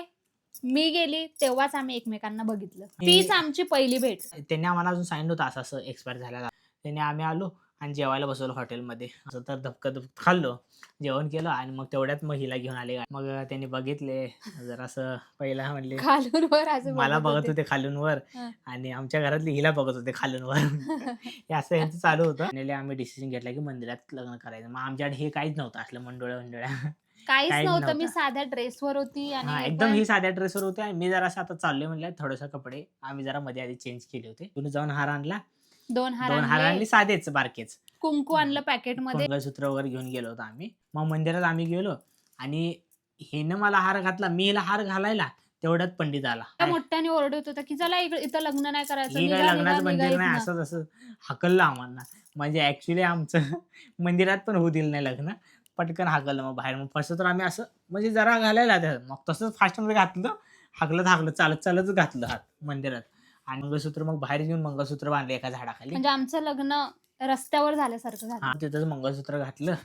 मी गेली, तेव्हाच आम्ही एकमेकांना बघितलं. तीच आमची पहिली भेट. त्यांनी आम्हाला अजून सांगितलं होतं असं-असं एक्सपायर झाला. त्याने आम्ही आलो आणि जेवायला बसवलं हॉटेलमध्ये. असं तर धपकं खाल्लं, जेवण केलं आणि मग तेवढ्यात मग हिला घेऊन आले. मग त्यांनी बघितले जरासं. पहिला म्हणले खालून वर असं मला बघत बघत होते खालून वर हं. आणि आमच्या घरातली हिला बघत होते खालून वर. हे असं यांचं चालू होतं. फायनली आम्ही डिसिजन घेतला की मंदिरात लग्न करायचं. मग आमच्याकडे हे काहीच नव्हतं असलं मंडोळ्या-बिंडोळ्या. काहीच काहीच नव्हतं. मी नव्हतं. साध्या ड्रेसवर होती हां, आणि एकदम ही साध्या ड्रेसवर होते आणि मी जरासं आता चाललोय म्हणलं थोडेसे कपडे आम्ही जरा मध्ये आधी चेंज केले होते. तिथून जाऊन हार आणला. 2 हार 2 हार आणले आणले, साधेच बारकेच. कुंकू आणलं पॅकेटमध्ये. मंगळसूत्र वगैरे घेऊन गेलो होतो आम्ही. मग मंदिरात आम्ही गेलो आणि हिनं मला हार घातला. मी हिला हार घालायला तेवढ्यात पंडित आला. त्या मोठ्याने ओरडत होता, की "चला इथं लग्न नाही करायचं. ही काय निघा, निघा, लग्नाचं निघा मंदिर नाही इथनं." असं तसं हाकललं आम्हाला. म्हणजे ॲक्चुअली आमचं मंदिरात पण होऊ दिलं नाही लग्न. पटकन हाकललं मग बाहेर. मग फर्स्ट तर आम्ही असं म्हणजे जरा घालायला मग तसंच फास्टमध्ये घातलं. हाकलत चालतच घातलं हात मंदिरात. आणि मंगळसूत्र मग बाहेर घेऊन मंगळसूत्र बांधलं एका झाडाखाली. म्हणजे आमचं लग्न रस्त्यावर झाल्यासारखं झालं. हां, तिथंच मंगळसूत्र घातलं.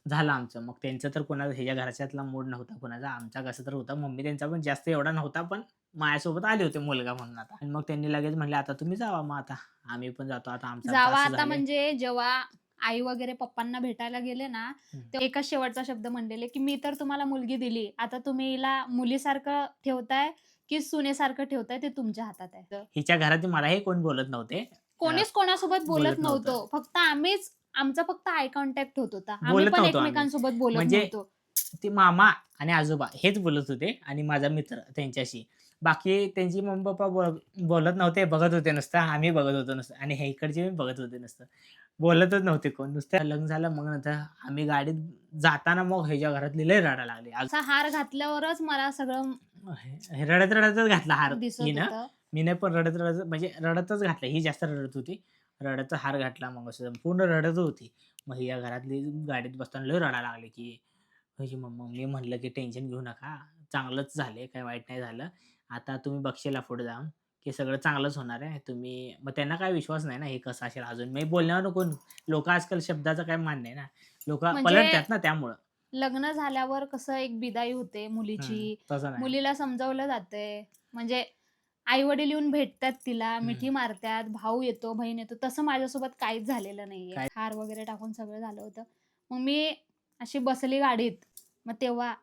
झालं आमचं. मग त्यांचं तर कोणाचा ह्याच्या घरच्यातला मूड नव्हता कोणाचा. आमचा कसं तर होता. मम्मी त्यांचा पण जास्त एवढा नव्हता, पण माझ्यासोबत आले होते मुलगा म्हणून आता. आणि मग त्यांनी लगेच म्हटले, "आता तुम्ही जावा मग आता. आम्ही पण जातो आता आमचं जावा असं आता झालंय." म्हणजे जेव्हा आई वगैरे पप्पांना भेटायला गेले ना, तेव्हा एकच शेवटचा शब्द म्हणलेले, की "मी तर तुम्हाला मुलगी दिली. आता तुम्ही हिला मुलीसारखं ठेवताय की सुनेसारखं ठेवताय ते तुमच्या हातात आहे." हिच्या घरात मलाही कोण बोलत नव्हते. कोणीच कोणासोबत बोलत बोलत नव्हतं. नव्हतो. फक्त आमचा फक्त आय कॉन्टॅक्ट होत होता. आम्ही बोलत पण नव्हतो आम्ही. एकमेकांसोबत बोलत म्हणजे नव्हतो. ते मामा आणि आजोबा हेच बोलत होते आणि माझा मित्र त्यांच्याशी. बाकी त्यांची मम्मी-पप्पा बोलत नव्हते, बघत होते नुसतं. आम्ही बघत होतो नुसतं आणि हे इकडचे पण बघत होते नुसतं. बोलतच नव्हते कोण. नुसतं लग्न झालं मग नंतर आम्ही गाडीत जाताना मग ह्याच्या घरातली लय रडायला लागली. असा हार घातल्यावरच मला सगळं रडत-रडतच घातला हार दिसत हिनं. होतं. मीनं पण रडत-रडत म्हणजे रडतच घातला. ही जास्त रडत होती. रडतच हार घातला मग असं पूर्ण रडत होती. मग या घरातली गाडीत बसताना लय रडायला लागली, की माझी मम्मा. मी म्हटलं, की "टेन्शन घेऊ नका. चांगलंच झालंय, काही वाईट नाही झालं. आता तुम्ही बघशीला पुढे जाऊन, की सगळं चांगलंच होणार आहे. तुम्ही." मग त्यांना काही विश्वास नाही ना, हे कसं असेल अजून. मी बोलण्यावर कोण लोकं आजकाल शब्दाचं काही मान नाही ना. लोकं म्हणजे पलटतात ना त्यामुळं. लग्न झाल्यावर कसं एक बिदाई होते हं, मुलीची. तसं नाही. मुलीला समजावलं जातंय. म्हणजे आई-वडील येऊन भेटतात तिला, मिठी मारतात, भाऊ येतो, बहीण येतो. तसं माझ्यासोबत काहीच झालेलं नाहीये. काय हार वगैरे टाकून सगळं झालं होतं. मग मी अशी बसली गाडीत. मग तेव्हा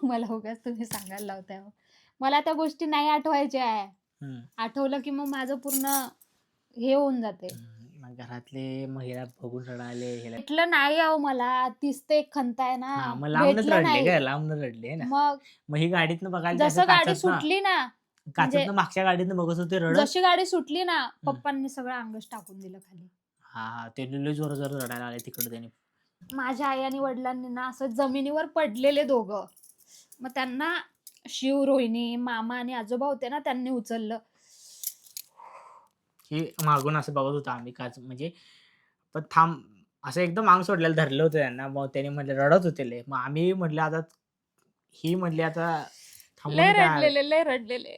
मला उगाच तुम्ही सांगायला लावताय हो. मला त्या गोष्टी नाही आठवायच्या आहे. हं. आठवलं की मग माझं पूर्ण हे होऊन जाते. मग घरातले मग हिला बघून रडायले. हिला भेटलं नाही अहो मला. तीच ते एक खंत आहे ना. हां, मग लांबनच भेटलं रडले नाही. गं, लांबनं रडले आहे ना. मग मग ही गाडीतनं बघायला असं जसं गाडी काचतनं सुटली ना, म्हणजे काचतनं मागच्या गाडीतनं बघत होते रडत. जशी गाडी सुटली ना, पप्पांनी सगळं अंगच टाकून दिलं खाली. हां, ते लय जोरात रडायला लागले तिकडं त्याने. माझ्या आई आणि वडिलांनी ना असं जमिनीवर पडलेले दोघं. मग त्यांना शिव, रोहिणी, मामा आणि आजोबा होते ना, त्यांनी उचललं. की मागून असं बघत होतो आम्ही काच म्हणजे पण थांब असं एकदम अंग सोडलेलं धरलं होतं त्यांना. मग त्याने म्हटले रडत होते लय. मग आम्ही म्हटलं आता ही म्हटली आता थांबून काय लय रडलेले.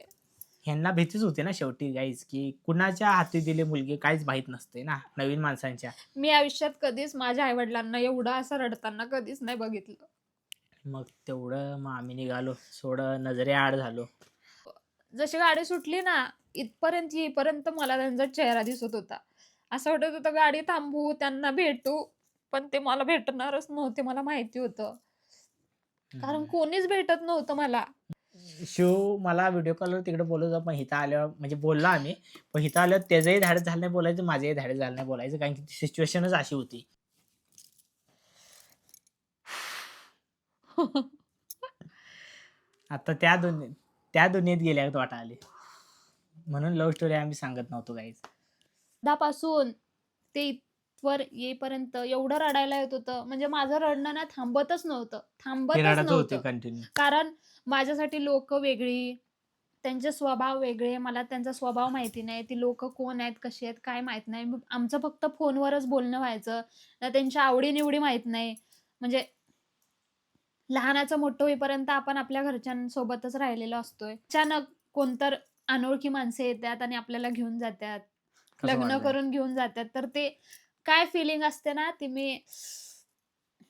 ह्यांना भीतीच होती ना शेवटी गाईज, की कुणाच्या हाती दिली मुलगी काहीच माहीत नसते ना नवीन माणसांच्या. मी आयुष्यात कधीच माझ्या आई-वडिलांना एवढं असं रडताना कधीच नाही बघितलं. मग तेवढं मग आम्ही निघालो, थोडं नजरेआड झालो. जशी गाडी सुटली ना, इथपर्यंत येईपर्यंत मला त्यांचा चेहरा दिसत होता. असं वाटत होतं गाडी थांबवू, त्यांना भेटू, पण ते मला भेटणारच नव्हते. मला माहिती होतं. कारण कोणीच भेटत नव्हतं मला. शिव मला व्हिडिओ कॉलवर तिकडे बोलत होता, पण इथं आल्यावर म्हणजे बोललो आम्ही, पण इथं आल्यावर त्याचंही धाडस झालं नाही बोलायचं, माझंही धाडस झालं नाही बोलायचं, कारण की ती सिच्युएशनच अशी होती. आता त्या दुनियेत गेल्यागत वाटा आली. म्हणून लव्ह स्टोरी आम्ही सांगत नव्हतो गाईज. दापासून ते इथवर येईपर्यंत एवढं रडायला येत होतं. म्हणजे माझं रडणं ना थांबतच नव्हतं. ते थांबतच रडत होते नव्हतं. कंटिन्यू. कारण माझ्यासाठी लोकं वेगळी, त्यांचे स्वभाव वेगळे. मला त्यांचा स्वभाव माहिती नाही. ती लोकं कोण आहेत, कशी आहेत, काय माहीत नाही. मग आमचं फक्त फोनवरच बोलणं व्हायचं. ना त्यांच्या आवडी-निवडी माहीत नाही. म्हणजे लहानाचं मोठं होईपर्यंत आपण आपल्या घरच्यांसोबतच राहिलेलो असतोय. अचानक कोणतर अनोळखी माणसं येतात आणि आपल्याला घेऊन जातात. कसं लग्न वाटलं? करून घेऊन जातात. तर ते काय फिलिंग असते ना, ती मी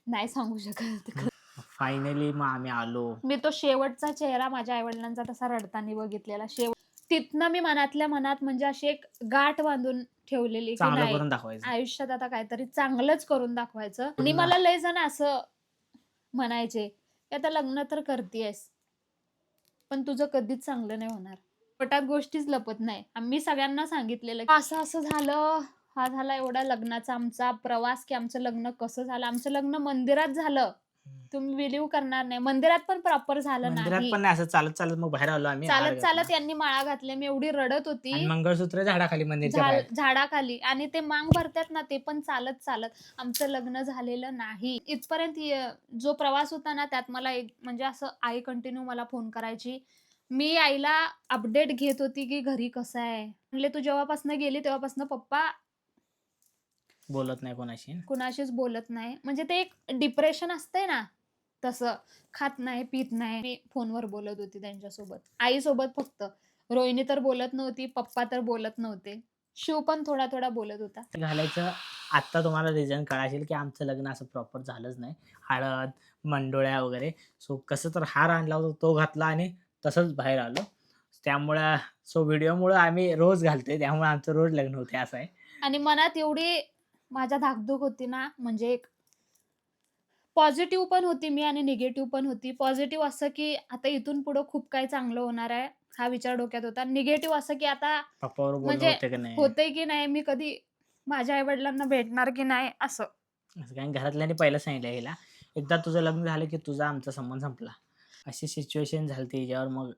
नाही सांगू शकत. फायनली मग आम्ही आलो. मी तो शेवटचा चेहरा माझ्या आई-वडिलांचा तसा रडताना बघितलेला. तिथनं मी मनातल्या मनात म्हणजे अशी एक गाठ बांधून ठेवलेली, की चांगलं नाही करून दाखवायचं. आयुष्यात आता काहीतरी चांगलंच करून दाखवायचं. आणि पुन्हा मला लय जण असं म्हणायचे, की आता लग्न तर करतीयेस, पण तुझं कधीच चांगलं नाही होणार. पोटात गोष्टीच लपत नाही. आम्ही सगळ्यांना सांगितलेलं, की असं-असं झालं, हा झाला एवढा लग्नाचा आमचा प्रवास, की आमचं लग्न कसं झालं. आमचं लग्न मंदिरात झालं. तुम्ही बिलीव्ह करणार नाही. मंदिरात पण प्रॉपर झालं मंदिरात नाही. पण नाही, असं चालत-चालत मग बाहेर आलो आम्ही, हार चालत-चालत घातला. यांनी माळा घातल्या. मी एवढी रडत होती. आणि मंगळसूत्र झाडाखाली मंदिरच्या बाहेर. झाडाखाली आणि ते मांग भरतात ना, ते पण चालत-चालत. आमचं लग्न झालेलं नाही. इथपर्यंत जो प्रवास होता ना, त्यात मला एक म्हणजे असं आई कंटिन्यू मला फोन करायची. मी आईला अपडेट घेत होती, की घरी कसं आहे. म्हणले, "तू जेव्हापासून गेली तेव्हापासून पप्पा बोलत नाही कोणाशी. कुणाशीच बोलत नाही." म्हणजे ते एक डिप्रेशन असतंय ना, तसं. खात नाही, पीत नाही. मी फोनवर बोलत होती त्यांच्यासोबत. आईसोबत फक्त. रोहिणी तर बोलत नव्हती, पप्पा तर बोलत नव्हते. शिव पण थोडा-थोडा बोलत होता. घालायचं. आत्ता तुम्हाला रिझन कळाशील, की आमचं लग्न असं प्रॉपर झालंच नाही. हळद, मंडोळ्या वगैरे. सो कसं तर हार आणला होता, तो घातला आणि तसंच बाहेर आलो. त्यामुळं व्हिडिओमुळं आम्ही रोज घालतोय, त्यामुळे आमचं रोज लग्न होतंय असं आहे. आणि मनात एवढी माझ्या धाकधूक होती ना, म्हणजे एक पॉझिटिव्ह पण होती मी आणि निगेटिव्ह पण होती. पॉझिटिव्ह असं, की आता इथून पुढं खूप काही चांगलं होणार आहे, हा विचार डोक्यात होता. निगेटिव्ह असं, की आता पप्पावर बोलणं म्हणजे होतं की नाही? होतंय की नाही, मी कधी माझ्या आई-वडिलांना भेटणार की नाही असं. असं काही घरातल्यांनी पहिलं सांगितलं हिला, एकदा तुझं लग्न झालं की तुझा आमचा संबंध संपला. अशी सिच्युएशन झालती हिच्यावर. मग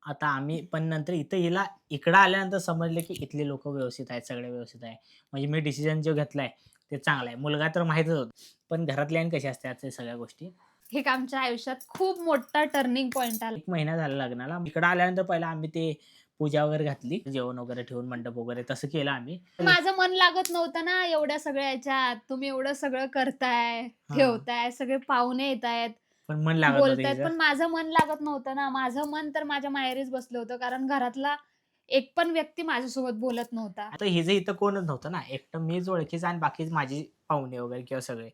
आता आम्ही पण नंतर हिला इकडं आल्यानंतर समजलं की इथले लोकं व्यवस्थित आहेत, सगळे व्यवस्थित आहे. म्हणजे मी डिसिजन जो घेतलाय ते चांगला आहे. मुलगा तर माहीतच होता. पण घरातल्यानी कशा असतात त्या सगळ्या गोष्टी. एक आमच्या आयुष्यात खूप मोठा टर्निंग पॉइंट आला. 1 महिना झाला लग्नाला. इकडं आल्यानंतर पहिला आम्ही ते पूजा वगैरे घातली. जेवण वगैरे ठेवून मंडप वगैरे तसं केलं आम्ही. माझं मन लागत नव्हतं ना एवढ्या सगळ्या ह्याच्यात. तुम्ही एवढं सगळं करताय, हां. ठेवताय, सगळे पाहुणे येतायत, पण मन लागत नव्हतं बोलतायत. हिचं. पण माझं मन लागत नव्हतं ना. माझं मन तर माझ्या माहेरीच बसलं होतं. कारण घरातला एक पण व्यक्ती माझ्यासोबत बोलत नव्हता. आता हिचं इथं कोणच नव्हतं ना. एकटं मीच ओळखीचा आणि बाकी माझी पाहुणे वगैरे किंवा सगळे.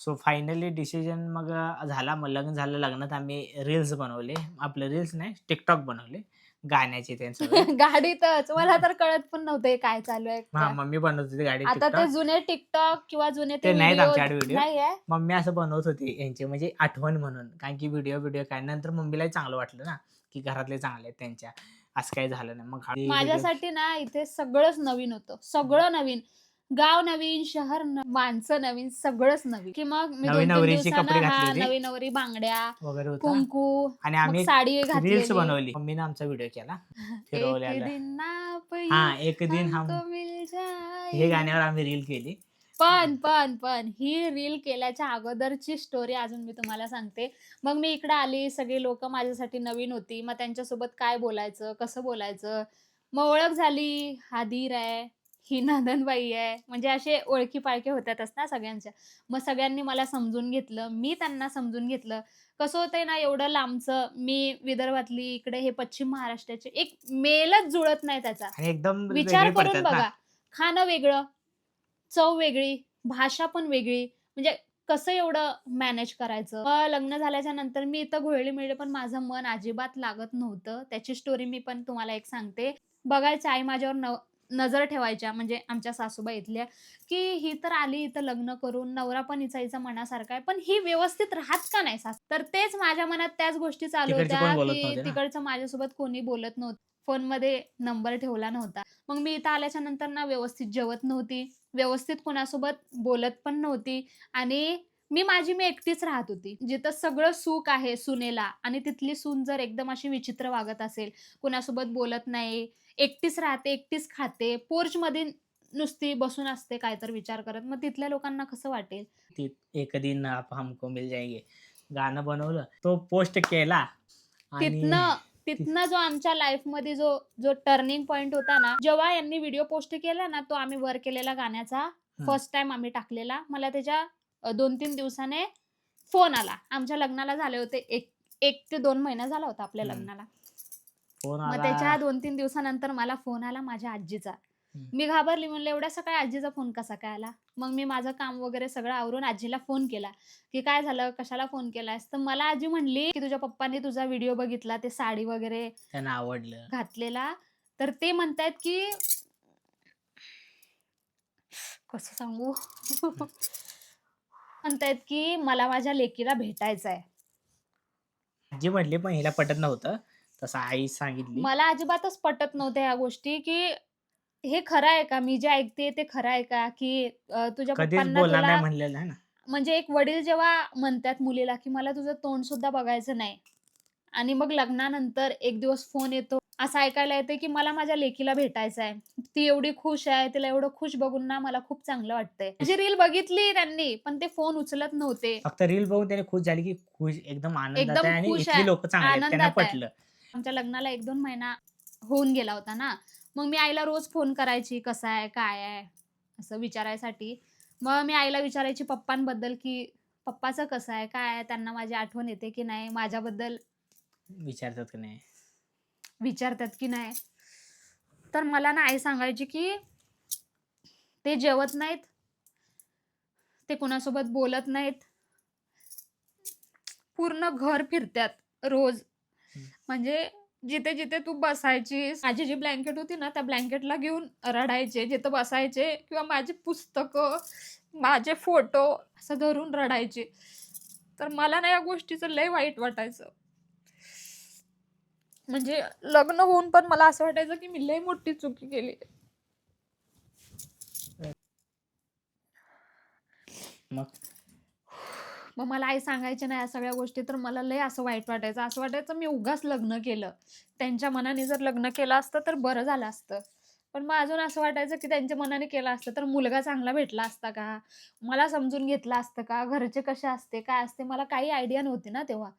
सो फायनली डिसिजन मग झाला. मग लग्न झालं. लग्नात आम्ही रील्स बनवले. आपले रील्स नाही, TikTok बनवले. गाण्याचे ते सगळे. गाडीतच. मला तर कळत पण नव्हतं हे काय चालू आहे हां, का? मम्मी बनवत होती गाडीत आता ते TikTok. जुने TikTok किंवा जुने ते ते नाहीत व्हिडिओज आमच्याकडे व्हिडिओ. नाही आहे. मम्मी असं बनवत होती यांची म्हणजे आठवण म्हणून. कारण की व्हिडिओ काय नंतर मम्मीलाही चांगलं वाटलं ना, की घरातले चांगले आहेत त्यांच्या. असं काही झालं नाही. मग व्हिडिओ माझ्यासाठी ना इथे सगळंच नवीन होतं. सगळं नवीन. गाव नवीन, शहर माणसं नवीन, सगळंच नवीन. की मग मी नवीन 2-3 नवरीचे दिवसानं कपडे घातले होते. नवी नवरी बांगड्या, वगैरे होता कुंकू, आणि मग आम्ही साडी रील्स घातलेली. बनवली. मम्मीनं आमचा व्हिडिओ केला. एक फिरवलेला. दिन आप हां, एक दिन हमको मिल हे जाए. गाण्यावर आम्ही रील केली. पण ही रील केल्याच्या अगोदरची स्टोरी अजून मी तुम्हाला सांगते. मग मी इकडे आली, सगळी लोकं माझ्यासाठी नवीन होती. मग त्यांच्यासोबत काय बोलायचं, कसं बोलायचं. मग ओळख झाली. हा दीर आहे, ही नंदनबाई आहे. म्हणजे असे ओळखी-पाळखी होतातच ना सगळ्यांच्या. मग सगळ्यांनी मला समजून घेतलं, मी त्यांना समजून घेतलं. कसं होतंय ना एवढं लांबचं, मी विदर्भातली, इकडे हे पश्चिम महाराष्ट्राचे, एक मेलच जुळत नाही त्याचा. आणि एकदम विचार वेगळे करून पडतात ना. बघा. खाणं वेगळं, चव वेगळी, भाषा पण वेगळी. म्हणजे कसं एवढं मॅनेज करायचं. मग लग्न झाल्याच्या नंतर मी इथं घोळली मिळले, पण माझं मन अजिबात लागत नव्हतं. त्याची स्टोरी मी पण तुम्हाला एक सांगते. बघायचं आई माझ्यावर नजर ठेवायच्या, म्हणजे आमच्या सासूबाई इथल्या, की ही तर आली इथं लग्न करून, नवरा पण हिचा मनासारखा आहे, पण ही व्यवस्थित राहत का नाही सासू? तर तेच माझ्या मनात त्याच गोष्टी चालू तिकडचे कोण होत्या, बोलत की नव्हते ना. तिकडचं माझ्यासोबत कोणी बोलत नव्हतं. फोनमध्ये नंबर ठेवला नव्हता. मग मी इथं आल्याच्या नंतर ना व्यवस्थित जेवत नव्हती, व्यवस्थित कोणासोबत बोलत पण नव्हती आणि मी एकटीच राहत होती. जिथं सगळं सुख आहे सुनेला आणि तिथली सून जर एकदम अशी विचित्र वागत असेल, कुणासोबत बोलत नाही, एकटीच राहते, एकटीच खाते, पोर्चमध्ये नुसती बसून असते काहीतरी विचार करत, मग तिथल्या लोकांना कसं वाटेल? ती एक दिन आप हमको मिल जाएंगे गाणं बनवलं, तो पोस्ट केला आणि तिथनं ती- तिथनं जो आमच्या लाईफमध्ये जो जो टर्निंग पॉइंट होता ना, जेव्हा यांनी व्हिडिओ पोस्ट केला ना, तो आम्ही वर केलेला गाण्याचा हं. फर्स्ट टाईम आम्ही टाकलेला. मला त्याच्या 2-3 दिवसाने फोन आला. आमच्या लग्नाला झाले होते 1 ते 2 महिना झाला होता आपल्या हं. लग्नाला. फोन मग आला. त्याच्या 2-3 दिवसानंतर मला फोन आला माझ्या आजीचा. हं. मी घाबरली, म्हणलं एवढ्या सकाळी आजीचा फोन कसा काय आला? मग मी माझं काम वगैरे सगळं आवरून आजीला फोन केला, की "काय झालं? कशाला फोन केलायस?" तर मला आजी म्हणली, की "तुझ्या पप्पांनी तुझा व्हिडिओ बघितला, ते साडी वगैरे त्यांना आवडलं. घातलेला, तर ते म्हणतायत की" कसं सांगू? म्हणतायत की "मला माझ्या लेकीला भेटायचंय." आजी म्हटली पण हिला पटत नव्हतं. तसं आई सांगितली. मला अजिबातच पटत नव्हत्या ह्या गोष्टी, की हे खरं आहे का? मी जे ऐकतेय ते खरं आहे का? की तुझ्या कधीच पप्पांना बोलणार नाही तुला म्हणलेलं आहे ना. म्हणजे एक वडील जेव्हा म्हणतात मुलीला, की "मला तुझं तोंड सुद्धा बघायचं नाही." आणि मग लग्नानंतर एक दिवस फोन येतो. असं ऐकायला येतंय, की "मला माझ्या लेकीला भेटायचं आहे. ती एवढी खुश आहे. तिला एवढं खुश बघून ना मला खूप चांगलं वाटतंय." माझी रील बघितली त्यांनी, पण ते फोन उचलत नव्हते. फक्त रील बघून त्याने खुश झाली, की खुश एकदम आनंदात एकदम आहे आणि खुश आहे, इथली लोकं चांगली आहेत. त्यांना आनंदात आहे. पटलं. आमच्या लग्नाला 1-2 महिना होऊन गेला होता ना. मग मी आईला रोज फोन करायची, "कसा आहे? काय आहे?" असं विचारायसाठी. मग मी आईला विचारायची पप्पांबद्दल, की "पप्पाचं कसं आहे? काय आहे? त्यांना माझी आठवण येते की नाही? माझ्याबद्दल विचारतात की नाही. विचारतात की नाही?" तर मला ना आई सांगायची, की "ते जेवत नाहीत, ते कुणासोबत बोलत नाहीत, पूर्ण घर फिरतात रोज." हं. म्हणजे जिथे-जिथे तू बसायचीस, माझी जी ब्लँकेट होती ना, त्या ब्लँकेटला घेऊन रडायचे. जिथं बसायचे किंवा माझी पुस्तकं, माझे फोटो असं धरून रडायचे. तर मला ना या गोष्टीचं लय वाईट वाटायचं. म्हणजे लग्न होऊन पण मला असं वाटायचं, की मी लय मोठी चुकी केली. मग मग मला आई सांगायची ना या सगळ्या गोष्टी, तर मला लय असं वाईट वाटायचं. असं वाटायचं मी उगाच लग्न केलं. त्यांच्या मनाने जर लग्न केलं असतं तर बरं झालं असतं. पण मग अजून असं वाटायचं की त्यांच्या मनाने केलं असतं तर मुलगा चांगला भेटला असता का? मला समजून घेतलं असतं का? घरचे कसे असते, काय असते? मला काही आयडिया नव्हती ना तेव्हा.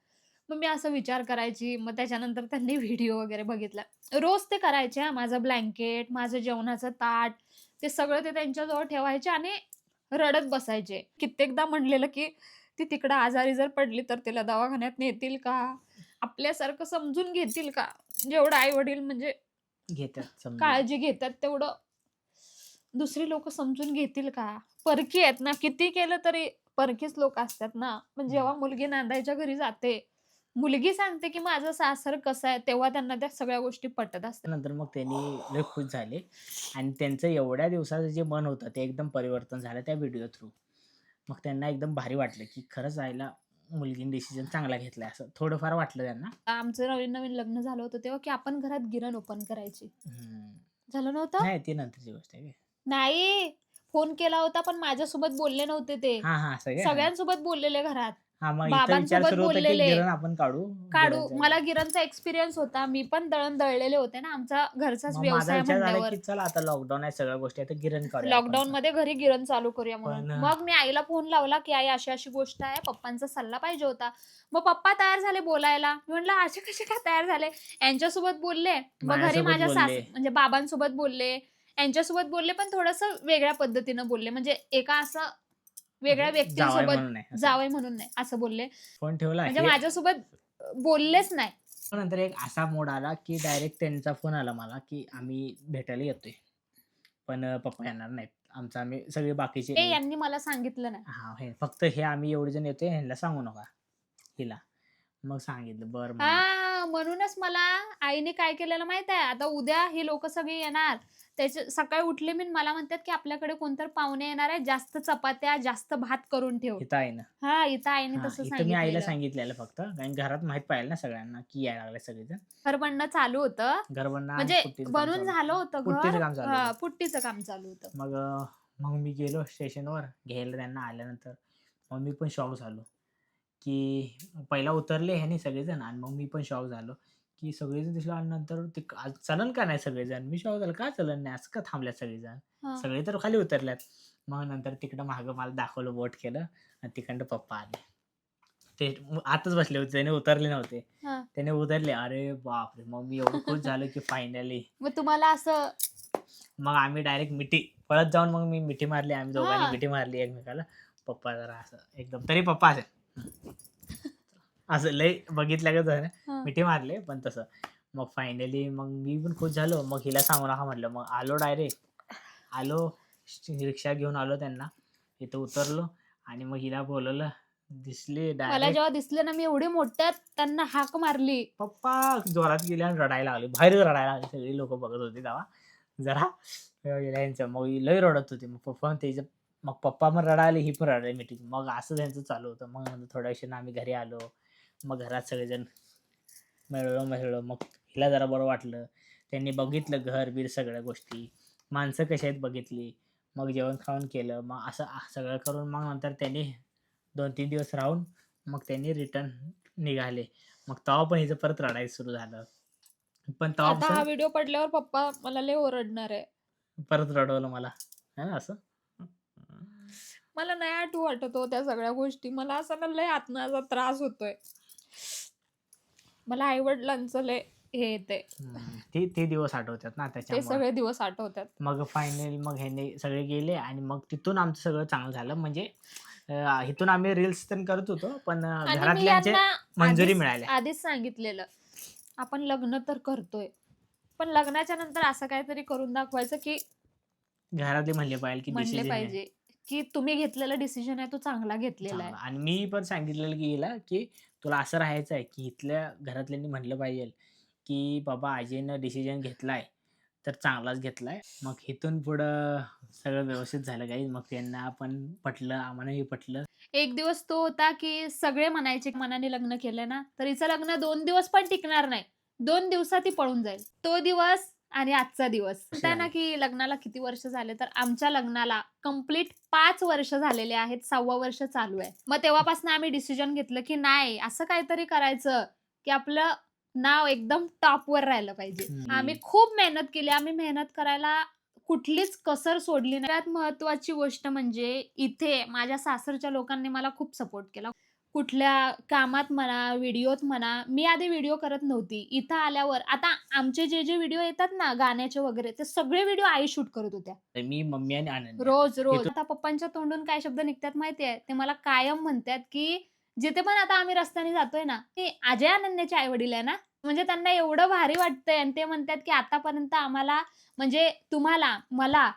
मग मी असं विचार करायची. मग त्याच्यानंतर त्यांनी व्हिडिओ वगैरे बघितला. रोज ते करायचे हां. माझं ब्लँकेट, माझं जेवणाचं ताट, ते सगळं ते त्यांच्याजवळ ठेवायचे आणि रडत बसायचे. कित्येकदा म्हणलेलं की ती तिकडं आजारी जर पडली तर तिला दवाखान्यात नेतील का? आपल्यासारखं समजून घेतील का? जेवढं आई-वडील म्हणजे घेतात समजून. काळजी घेतात तेवढं दुसरी लोकं समजून घेतील का? परकी आहेत ना, किती केलं तरी परकीच लोकं असतात ना. पण हं. जेव्हा मुलगी नांदायच्या घरी जाते, मुलगी सांगते की माझं सासर कसं आहे, तेव्हा त्यांना त्या सगळ्या गोष्टी पटत असतात. नंतर मग त्यांनी लय खुश झाले आणि त्यांचं एवढ्या दिवसाचं जे मन होतं ते एकदम परिवर्तन झालं त्या व्हिडिओ थ्रू. मग त्यांना एकदम भारी वाटलं, की खरंच आईला मुलगीने डिसिजन चांगला घेतलाय असं थोडंफार वाटलं त्यांना. आमचं नवीन-नवीन लग्न झालं होतं तेव्हा की आपण घरात गिरण ओपन करायची. हं. झालं नव्हतं? नाही ती नंतरची गोष्ट आहे. नाही. फोन केला होता, पण माझ्यासोबत बोलले नव्हते ते. हां, हां. असं काय? हां. सगळ्यांसोबत बोललेले घरात. हां, मग इथं विचार बाबांसोबत सुरू होता, की बोललेले. गिरण आपण काढू. काढू. गिरणचं मला गिरणचा एक्सपिरियन्स होता. मी पण दळण दळलेले होते ना. आमचा घरचाच मग माझा व्यवसाय विचार झाला, म्हणल्यावर. की चला आता लॉकडाऊन आहे, सगळ्या गोष्टी आता गिरण काढूया आपण. लॉकडाऊनमध्ये घरी गिरण चालू करूया म्हणून. पण मग मी आईला फोन लावला, की "आई अशी-अशी गोष्ट आहे. पप्पांचा सल्ला पाहिजे होता." मग पप्पा तयार झाले बोलायला. मी म्हटलं, "असे कसे काय तयार झाले?" यांच्यासोबत बोलले. मग घरी माझ्यासोबत माझ्या बोलले. म्हणजे बाबांसोबत बोलले. यांच्यासोबत बोलले, पण थोडंसं वेगळ्या पद्धतीनं बोलले. म्हणजे एका असं वेगळ्या म्हणजे जावई व्यक्तींसोबत म्हणून नाही असं. जावई म्हणून नाही, असं बोलले. फोन ठेवला म्हणजे हे माझ्यासोबत बोललेच नाही. मग नंतर एक असा मोड आला, की डायरेक्ट त्यांचा फोन आला मला, की आम्ही भेटायला येतोय. पण पप्पा येणार नाहीत. आमचं आम्ही सगळे बाकीचे ते यांनी मला सांगितलं नाही. हा हे फक्त हे आम्ही एवढे जण येतोय ह्यांना सांगू नका हिला. मग सांगितलं बरं मम्मी. हा म्हणूनच मला आईने काय केलेलं माहित आहे, आता उद्या ही लोक सगळी येणार, त्याच्या सकाळी उठले मी मला म्हणतात की आपल्याकडे कोणतर पाहुणे येणार आहे, जास्त चपात्या जास्त भात करून ठेव. इथं आहे ना. हा इथं आईने हा तसं इथं मी आईला सांगितलेलं. सांगितलेलं फक्त कारण घरात माहित पाहिजे ना सगळ्यांना की यायला लागले सगळेजण. घर बनणं चालू होतं, घर बनणं आणि म्हणजे पुट्टीचं काम बनून चालू झालं होतं. होतं पुट्टीचं घर. काम चालू हा, होतं. पुट्टीचं काम चालू होतं. मग मग मी गेलो स्टेशनवर घ्यायला त्यांना आल्यानंतर. मग मी पण शॉक झालो की पहिला उतरले ह्यानी सगळेजण आणि मग मी पण शॉक झालो की सगळेजण दिसलं आणि नंतर ते चलन का नाही सगळेजण. मी शॉक झालो का चलन नाही असं का थांबल्यात सगळेजण. हा. सगळे तर खाली उतरल्यात. मग नंतर तिकडं मागं मला दाखवलं बोट केलं आणि तिकडं पप्पा आले. ते आतच बसले होते त्याने उतरले नव्हते. हा. त्याने उतरले अरे बापरे. मग मी एवढं खुश झालो की फायनली. मग तुम्हाला असं मग आम्ही डायरेक्ट मिठी पळत जाऊन मग मी मिठी मारली. आम्ही दोघांनी हा. मिठी मारली एकमेकाला. पप्पा जरा असं एकदम तरी पप्पा असे असं लय बघितलं का हा. मिठी मारले पण तसं. मग फायनली मग मी पण खुश झालो. मग हिला सांगू नका म्हटलं. मग आलो डायरेक्ट आलो रिक्षा घेऊन आलो त्यांना इथं उतरलो आणि मग हिला बोलवलं. दिसली मला डायरेक्ट जेव्हा दिसले ना मी एवढी मोठ्यात त्यांना हाक मारली. पप्पा जोरात गेले आणि रडायला लागले. बाहेरच रडायला लागले. सगळी लोक बघत होती तेव्हा जरा यांचं. मग लय रडत होते. मग पप्पा त्याचं मग पप्पा पण रडायले ही पण रडायला मिठी. मग असं त्यांचं चालू होतं. मग नंतर थोड्या वेळाने आम्ही घरी आलो. मग घरात सगळेजण मिळलो. मग हिला जरा बरं वाटलं. त्यांनी बघितलं घर बीर सगळ्या गोष्टी माणसं कशी आहेत बघितली. मग जेवण खाऊन केलं. मग असं सगळं करून मग नंतर त्यांनी 2-3 दिवस राहून मग त्यांनी रिटर्न निघाले. मग तेव्हा पण हिचं परत रडायचं सुरू झालं. पण आता हा तेव्हा व्हिडिओ पडल्यावर पप्पा मला लय ओरडणार आहे. परत रडवलं मला है ना असं. मला नाही आठवू वाटत हो त्या सगळ्या गोष्टी. मला असं ना लय आत्म्याचा त्रास होतोय. मला आई वडिलांचं लय हे येते, ते दिवस आठवतात ना ते त्याच्यामुळे. सगळे दिवस आठवतात. मग फायनली मग ह्याने सगळे गेले आणि मग तिथून आमचं सगळं चांगलं झालं. म्हणजे इथून आम्ही रील्स पण करत होतो पण आणि मी घरातल्यांचे यांना मंजुरी आधीच मिळाल्या. आधीच सांगितलेलं आपण लग्न तर करतोय, पण लग्नाच्या नंतर असं काहीतरी करून दाखवायचं की घरातले म्हणले पाहिजे की म्हणले डिसिजन आहे पाहिजे की तुम्ही घेतलेला डिसिजन आहे तो चांगला घेतलेला आहे. चांगला. आणि मी पण सांगितलेलं की हिला की तुला असं राहायचं आहे की इथल्या घरातल्यांनी म्हणलं पाहिजे की बाबा आजीनं डिसिजन घेतलाय तर चांगलाच घेतलाय. मग इथून पुढं सगळं व्यवस्थित झालं काही. मग त्यांना पण पटलं आम्हालाही पटलं. एक दिवस तो होता की सगळे म्हणायचे की मनाने लग्न केलं ना तर हिचं लग्न 2 दिवस पण टिकणार नाही, 2 दिवसात ती पळून जाईल. तो दिवस आणि आजचा दिवस म्हणताय ना की लग्नाला किती वर्ष झाले, तर आमच्या लग्नाला कंप्लीट 5 वर्ष झालेले आहेत. 6वं वर्ष चालू आहे. मग तेव्हापासून आम्ही डिसिजन घेतलं की नाही असं काहीतरी करायचं की आपलं नाव एकदम टॉपवर राहिलं पाहिजे. आम्ही खूप मेहनत केली. आम्ही मेहनत करायला कुठलीच कसर सोडली नाही. सगळ्यात महत्वाची गोष्ट म्हणजे इथे माझ्या सासरच्या लोकांनी मला खूप सपोर्ट केला. कुठल्या कामात म्हणा, व्हिडिओत म्हणा. मी आधी व्हिडिओ करत नव्हती. इथं आल्यावर आता आमचे जे व्हिडिओ येतात ना गाण्याचे वगैरे, ते सगळे व्हिडिओ आई शूट करत होत्या. मी मम्मी आणि आनंद रोज आता पप्पांच्या तोंडून काय शब्द निघतात माहितीये, ते मला कायम म्हणतात की जिथे पण आता आम्ही रस्त्याने जातोय ना, की अजय अनन्याचे आई वडील आहे ना, म्हणजे त्यांना एवढं भारी वाटतंय. आणि ते म्हणतात की आतापर्यंत आम्हाला म्हणजे तुम्हाला मला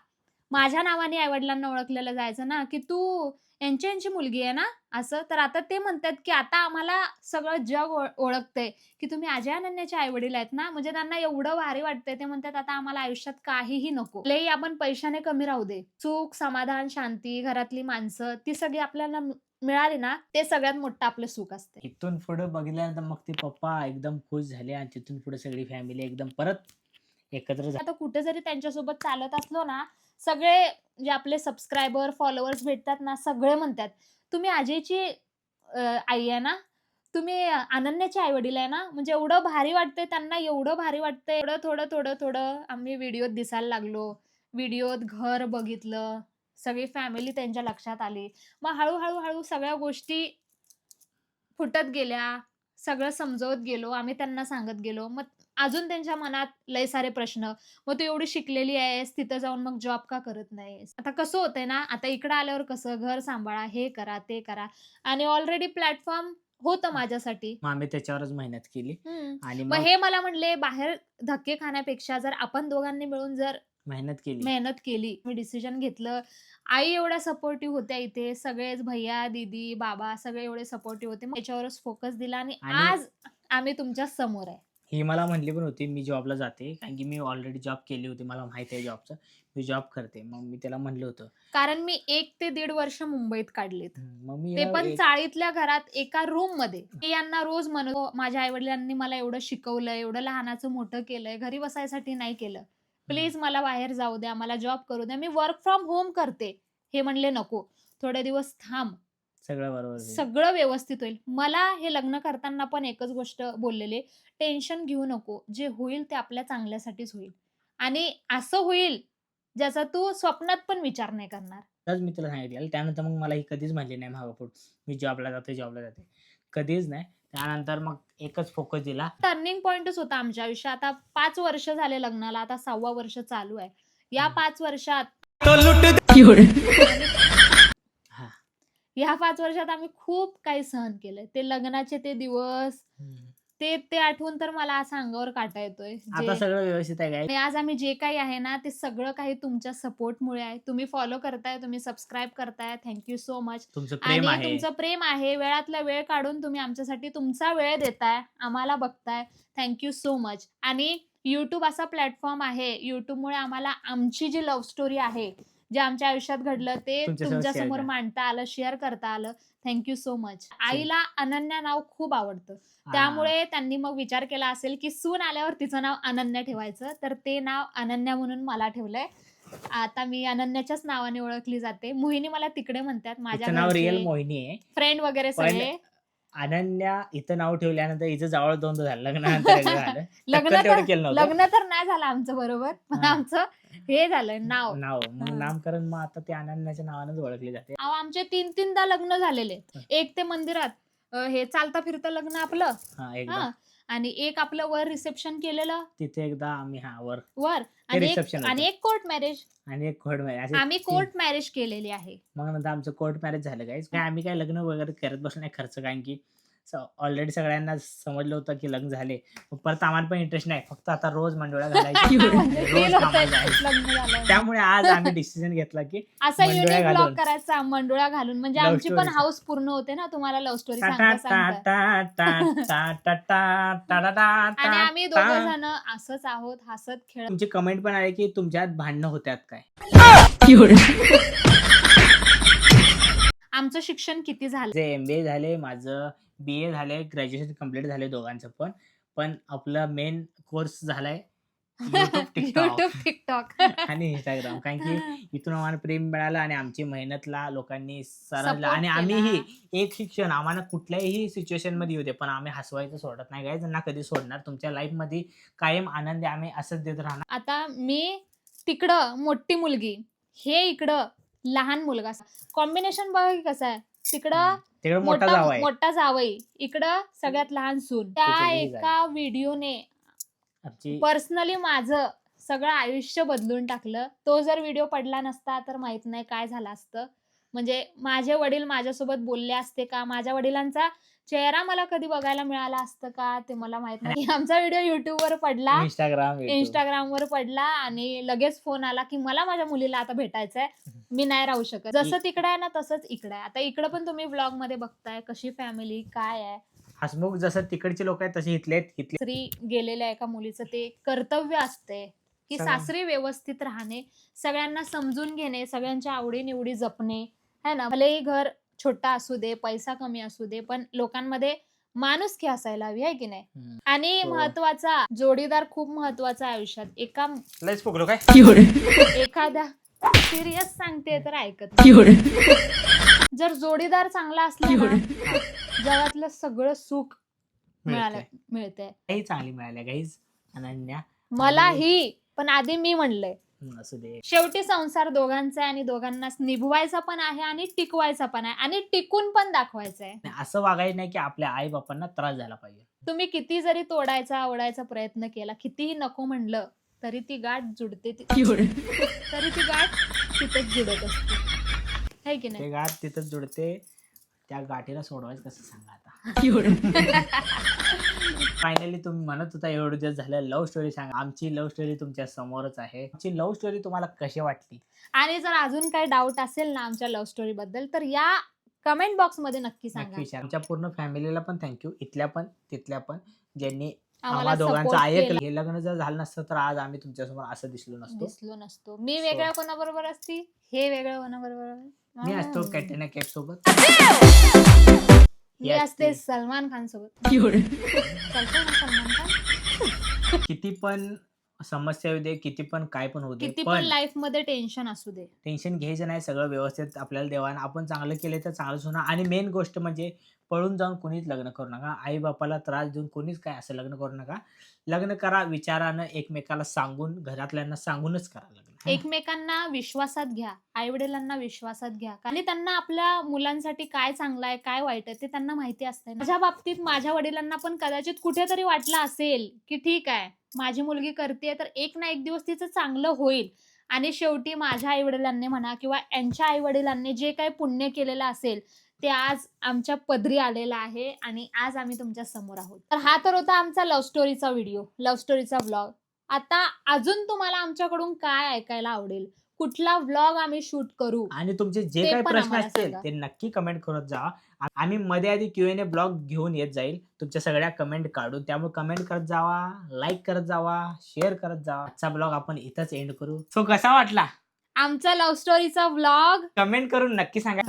माझ्या नावाने आई वडिलांना ओळखलेलं जायचं ना की तू यांची मुलगी आहे ना असं. तर आता ते म्हणतात की आता आम्हाला सगळं जग ओळखतंय की तुम्ही अजय अनन्याचे आई वडील आहेत ना. म्हणजे त्यांना एवढं भारी वाटतंय. ते म्हणतात आता आम्हाला आयुष्यात काहीही नको, लई आपण पैशाने कमी राहू दे, सुख समाधान शांती घरातली माणसं ती सगळी आपल्याला मिळाली ना, ते सगळ्यात मोठं आपलं सुख असते. इथून पुढे बघितल्यानंतर मग ते पप्पा एकदम खुश झाले आणि तिथून पुढे सगळी फॅमिली एकदम परत एकत्र झाली. आता कुठे जरी त्यांच्यासोबत चालत असलो ना, सगळे जे आपले सबस्क्रायबर फॉलोअर्स भेटतात ना, सगळे म्हणतात तुम्ही अजयची आई आहे ना, तुम्ही अनन्याचे आई वडील आहे ना. म्हणजे एवढं भारी वाटतंय त्यांना, एवढं भारी वाटतंय. थोडं आम्ही व्हिडिओत दिसायला लागलो. व्हिडिओत घर बघितलं, सगळी फॅमिली त्यांच्या लक्षात आली. मग हळूहळू सगळ्या गोष्टी फुटत गेल्या, सगळं समजवत गेलो, आम्ही त्यांना सांगत गेलो. मग अजून त्यांच्या मनात लय सारे प्रश्न, मग तू एवढी शिकलेली आहेस, तिथं जाऊन मग जॉब का करत नाहीस. आता कसं होतंय ना, आता इकडं आल्यावर कसं घर सांभाळा, हे करा ते करा, आणि ऑलरेडी प्लॅटफॉर्म होतं माझ्यासाठी. मग आम्ही त्याच्यावरच मेहनत केली आणि मग हे मला म्हणले बाहेर धक्के खाण्यापेक्षा जर आपण दोघांनी मिळून जर मेहनत केली. मी डिसिजन घेतलं. आई एवढ्या सपोर्टिव्ह होत्या इथे. सगळेच भैया, दीदी, बाबा सगळे एवढे सपोर्टिव्ह होते. मग त्याच्यावरच फोकस दिला आणि आणि आज आम्ही तुमच्या समोर आहे. ही मला म्हणली पण होती मी जॉबला जाते, कारण की मी ऑलरेडी जॉब केली होती. मला माहिती आहे जॉबचं. मी जॉब करते. मग मी त्याला म्हणलं होतं. कारण मी 1 ते 1.5 वर्ष मुंबईत काढलीत. मग मी ते पण चाळीतल्या घरात एका रूम मध्ये. मी यांना रोज म्हणतो माझ्या आई वडिलांनी मला एवढं शिकवलंय, एवढं लहानाचं मोठं केलंय, घरी बसायसाठी नाही केलं. प्लीज मला बाहेर जाऊ द्या, मला जॉब करू द्या, मी वर्क फ्रॉम होम करते. हे म्हणले नको, थोडे दिवस थांब, सगळं बरोबर होईल. सगळं व्यवस्थित होईल. मला हे लग्न करताना पण एकच गोष्ट बोललेले, टेन्शन घेऊ नको, जे होईल ते आपल्या चांगल्यासाठीच होईल आणि असं होईल ज्याचा तू स्वप्नात पण विचार नाही करणार. तरच मी तुला सांगितलेलं. त्यानंतर मग मला ही कधीच म्हणली नाही मागं पुढं, मी जॉबला जाते. कधीच नाही. त्यानंतर मग एकच फोकस दिला. टर्निंग पॉइंटच होता आमच्या आयुष्यात. आता 5 वर्ष झाले लग्नाला, आता 6वं वर्ष चालू आहे. या 5 वर्षात हा. ह्या 5 वर्षात आम्ही खूप काही सहन केलंय. ते लग्नाचे ते दिवस, ते आठवून तर मला असं अंगावर काटा येतोय. आता सगळं व्यवस्थित आहे. आणि आज आम्ही जे काही आहे ना, ते सगळं काही तुमच्या सपोर्टमुळे आहे. तुम्ही फॉलो करताय, तुम्ही सबस्क्राईब करताय. Thank you so much. तुमचं आणि प्रेम आहे. तुमचं प्रेम आहे. वेळातला वेळ काढून तुम्ही आमच्यासाठी तुमचा वेळ देताय, आम्हाला बघताय. Thank you so much. आणि YouTube असा प्लॅटफॉर्म आहे. YouTubeमुळे आम्हाला आमची जी लव्ह स्टोरी आहे, जे आमच्या आयुष्यात घडलं ते तुमच्यासोबत तुमच्या share समोर करा. मांडता आलं, शेअर करता आलं. Thank you so much. आईला अनन्या नाव खूप आवडतं. त्यामुळे त्यांनी मग विचार केला असेल की सून आल्यावर तिचं नाव अनन्या ठेवायचं, तर ते नाव अनन्या म्हणून मला ठेवलंय. आता मी अनन्याच्याच नावाने ओळखली जाते. मोहिनी मला तिकडे म्हणतात, तिचं माझ्या नाव रिअल घरचे, मोहिनी आहे. फ्रेंड वगैरे पण सगळे. अनन्या इथं नाव ठेवल्यानंतर हिचं जावळ दोनदा झालं. लग्नानंतर एकदा झालं. लग्न टक्कल तेवढं तर केलं नव्हतं. लग्न तर नाही झालं आमचं बरोबर, पण हा. आमचं हे झालंय नाव. मग हा. नामकरण मग आता ते अनन्याच्या नावानेच ओळखले जाते. अहो, आमचे 3-3दा लग्न झालेले. एक ते मंदिरात हे चालता फिरता लग्न आपलं, हा एकदा हा, आणि एक आपलं वर रिसेप्शन केलेलं तिथे एकदा आम्ही वर, आणि reception आणि एक कोर्ट मॅरेज. आणि एक कोर्ट मॅरेज. आम्ही कोर्ट मॅरेज केलेली आहे. मग नंतर आमचं कोर्ट मॅरेज झालं. गाईज काय आम्ही काय लग्न वगैरे करत बसलो नाही खर्च, कारण की ऑलरेडी सगळ्यांना समजलं होतं की लग्न झाले. मग परत आम्हाला पण इंटरेस्ट नाही, फक्त आता रोज मंडोळ्या घालायची. म्हणजे रोज feel होतंय कामाला जायचं. लग्न झालं. त्यामुळे आज आम्ही डिसिजन घेतला की असा मंडोळ्या युनिक ब्लॉग घालून. करायचा, मंडोळ्या घालून, म्हणजे Love आमची पण story चा. हाऊस पूर्ण होते ना, तुम्हाला लव्ह स्टोरी टा सांगता टा सांगता. टा टा टा टा टा टा टा आणि टा आम्ही टा. दोघं जण असंच आहोत, हसत खेळत. तुमची कमेंट पण आली की तुमच्यात भांडणं होत्यात काय. आमचं शिक्षण किती झालं? जे MBA झाले, माझं BA झाले, ग्रॅज्युएशन कम्प्लीट झाले दोघांचं पण. पण आपला मेन कोर्स झालाय YouTube, TikTok युट्यूब, टिकटॉक आणि Instagram. कारण की इथून आम्हाला प्रेम मिळालं आणि आमची मेहनतला लोकांनी समजलं. Support आणि केला. आम्हीही एक शिक्षण आम्हाला कुठल्याही सिच्युएशन मध्ये येऊ दे, पण आम्ही हसवायचं सोडत नाही गाईज, ना कधी सोडणार. तुमच्या लाईफ मध्ये कायम आनंद आम्ही असंच देत राहणार. आता मी तिकडं मोठी मुलगी, हे इकडं लहान मुलगा. कॉम्बिनेशन बघा की कसं आहे. तिकडं तिकडे मोठा जाव आहे. मोठा जावई, इकडं सगळ्यात लहान सून. त्या सगळी एका व्हिडिओने आमची पर्सनली माझं सगळं आयुष्य बदलून टाकलं. तो जर व्हिडिओ पडला नसता तर माहित नाही काय झालं असतं. म्हणजे माझे वडील माझ्यासोबत बोलले असते का, माझ्या वडिलांचा चेहरा मला कधी बघायला मिळाला असतं का, ते मला माहित नाही. आमचा व्हिडिओ युट्यूबवर पडला, इंस्टाग्रामवर पडला आणि लगेच फोन आला की मला माझ्या मुलीला आता भेटायचंय, मी नाही राहू शकत. जसं तिकडे आहे ना तसंच इकडे आहे. आता इकडे पण तुम्ही ब्लॉग मध्ये बघताय कशी फॅमिली काय आहे. हसमुख जसं तिकडचे लोक आहेत तसे इथले स्त्री गेलेल्या एका मुलीचं ते कर्तव्य असते की सासरी व्यवस्थित राहणे, सगळ्यांना समजून घेणे, सगळ्यांच्या आवडीनिवडी जपणे, है ना. भलेही घर छोटा असू दे, पैसा कमी असू दे, पण लोकांमध्ये माणुसकी असायला हवी, आहे की नाही. आणि महत्वाचा जोडीदार खूप महत्वाचा आयुष्यात. एखाद्या सिरियस सांगते तर ऐकत नाही. जर जोडीदार चांगला असला ना, जगातलं सगळं सुख मिळतंय. चांगली मिळाल्या गाईज अनन्या. मलाही, पण आधी मी म्हणलंय असू दे. शेवटी संसार दोघांचा आहे आणि दोघांना निभवायचा पण आहे आणि टिकवायचा पण आहे आणि टिकून पण दाखवायचा आहे. असं वागायचं नाही की आपल्या आई बापांना त्रास झाला पाहिजे. तुम्ही किती जरी तोडायचा ओढायचा प्रयत्न केला, कितीही नको म्हणलं तरी ती गाठ जुडते, तरी ती गाठ तिथंच जुडत असते, है की नाही. ते गाठ तिथंच जुडते. त्या गाठीला सोडवायचं कसं सांगा आता. फायनली तुम्ही म्हणत होता एवढे दिवस झालं लव्ह स्टोरी सांगा. आमची लव्ह स्टोरी तुमच्या समोरच आहे. आमची लव्ह स्टोरी तुम्हाला कशी वाटली? आणि जर अजून काही डाऊट असेल ना आमच्या लव्ह स्टोरी बद्दल तर या कमेंट बॉक्स मध्ये नक्की सांगा. नक्की सांगा. आमच्या पूर्ण फॅमिलीला पण थँक्यू, इथल्या पण तिथल्या पण, ज्यांनी आम्हाला आम्हा दोघांचं support ऐकलं. केलं. हे लग्न जर झालं नसतं तर आज आम्ही तुमच्यासमोर असं दिसलो नसतो. मी वेगळ्या कोणाबरोबर असती, हे वेगळं कोणाबरोबर. मी असतो कॅटरीना कैफ सोबत. मी असते सलमान खान सोबत. सलमान खान किती पण समस्या येऊ दे, किती पण काय पण होऊ दे, किती पण लाईफ मध्ये टेन्शन असू दे, टेन्शन घ्यायचं नाही. सगळं व्यवस्थित आपल्याला देवानं आपण चांगलं केलं तर चांगलंच होणार. आणि मेन गोष्ट म्हणजे पळून जाऊन कोणीच लग्न करू नका. आई बापाला त्रास देऊन कोणीच काय असं लग्न करू नका. लग्न करा विचारानं, एकमेकाला सांगून, घरातल्यांना सांगूनच करा लग्न. है ना? एकमेकांना विश्वासात घ्या, आई वडिलांना विश्वासात घ्या आणि त्यांना आपल्या मुलांसाठी काय चांगलं आहे काय वाईट आहे ते त्यांना माहिती असते. माझ्या बाबतीत माझ्या वडिलांना पण कदाचित कुठेतरी वाटलं असेल की ठीक आहे माझी मुलगी करते तर एक ना एक दिवस तिचं चांगलं होईल. आणि शेवटी माझ्या आई वडिलांनी म्हणा किंवा यांच्या आई वडिलांनी जे काही पुण्य केलेलं असेल ते आज आमच्या पदरी आलेलं आहे आणि आज आम्ही तुमच्या समोर आहोत. तर हा तर होता आमचा लव्ह स्टोरीचा व्हिडिओ, लव्ह स्टोरीचा व्लॉग. आता अजून तुम्हाला आमच्याकडून काय ऐकायला आवडेल, कुठला व्लॉग आम्ही शूट करू, आणि तुमचे जे ते काही पण प्रश्न आम्हाला असतील सांगा. ते नक्की कमेंट करत जा. आम्ही मध्ये आधी Q&A ब्लॉग घेऊन येत जाईल तुमच्या सगळ्या कमेंट काढून. त्यामुळे कमेंट करत जावा, लाईक करत जावा, शेअर करत जावा. आजचा ब्लॉग आपण इथंच एंड करू. सो कसा वाटला आमचा लव्ह स्टोरीचा व्लॉग कमेंट करून नक्की सांगा.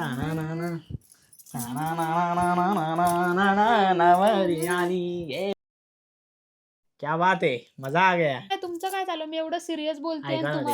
क्या बात आहे, मजा आ गया. तुमचं काय चालू, मी एवढं सिरियस बोलते ऐका ना तुम्हाला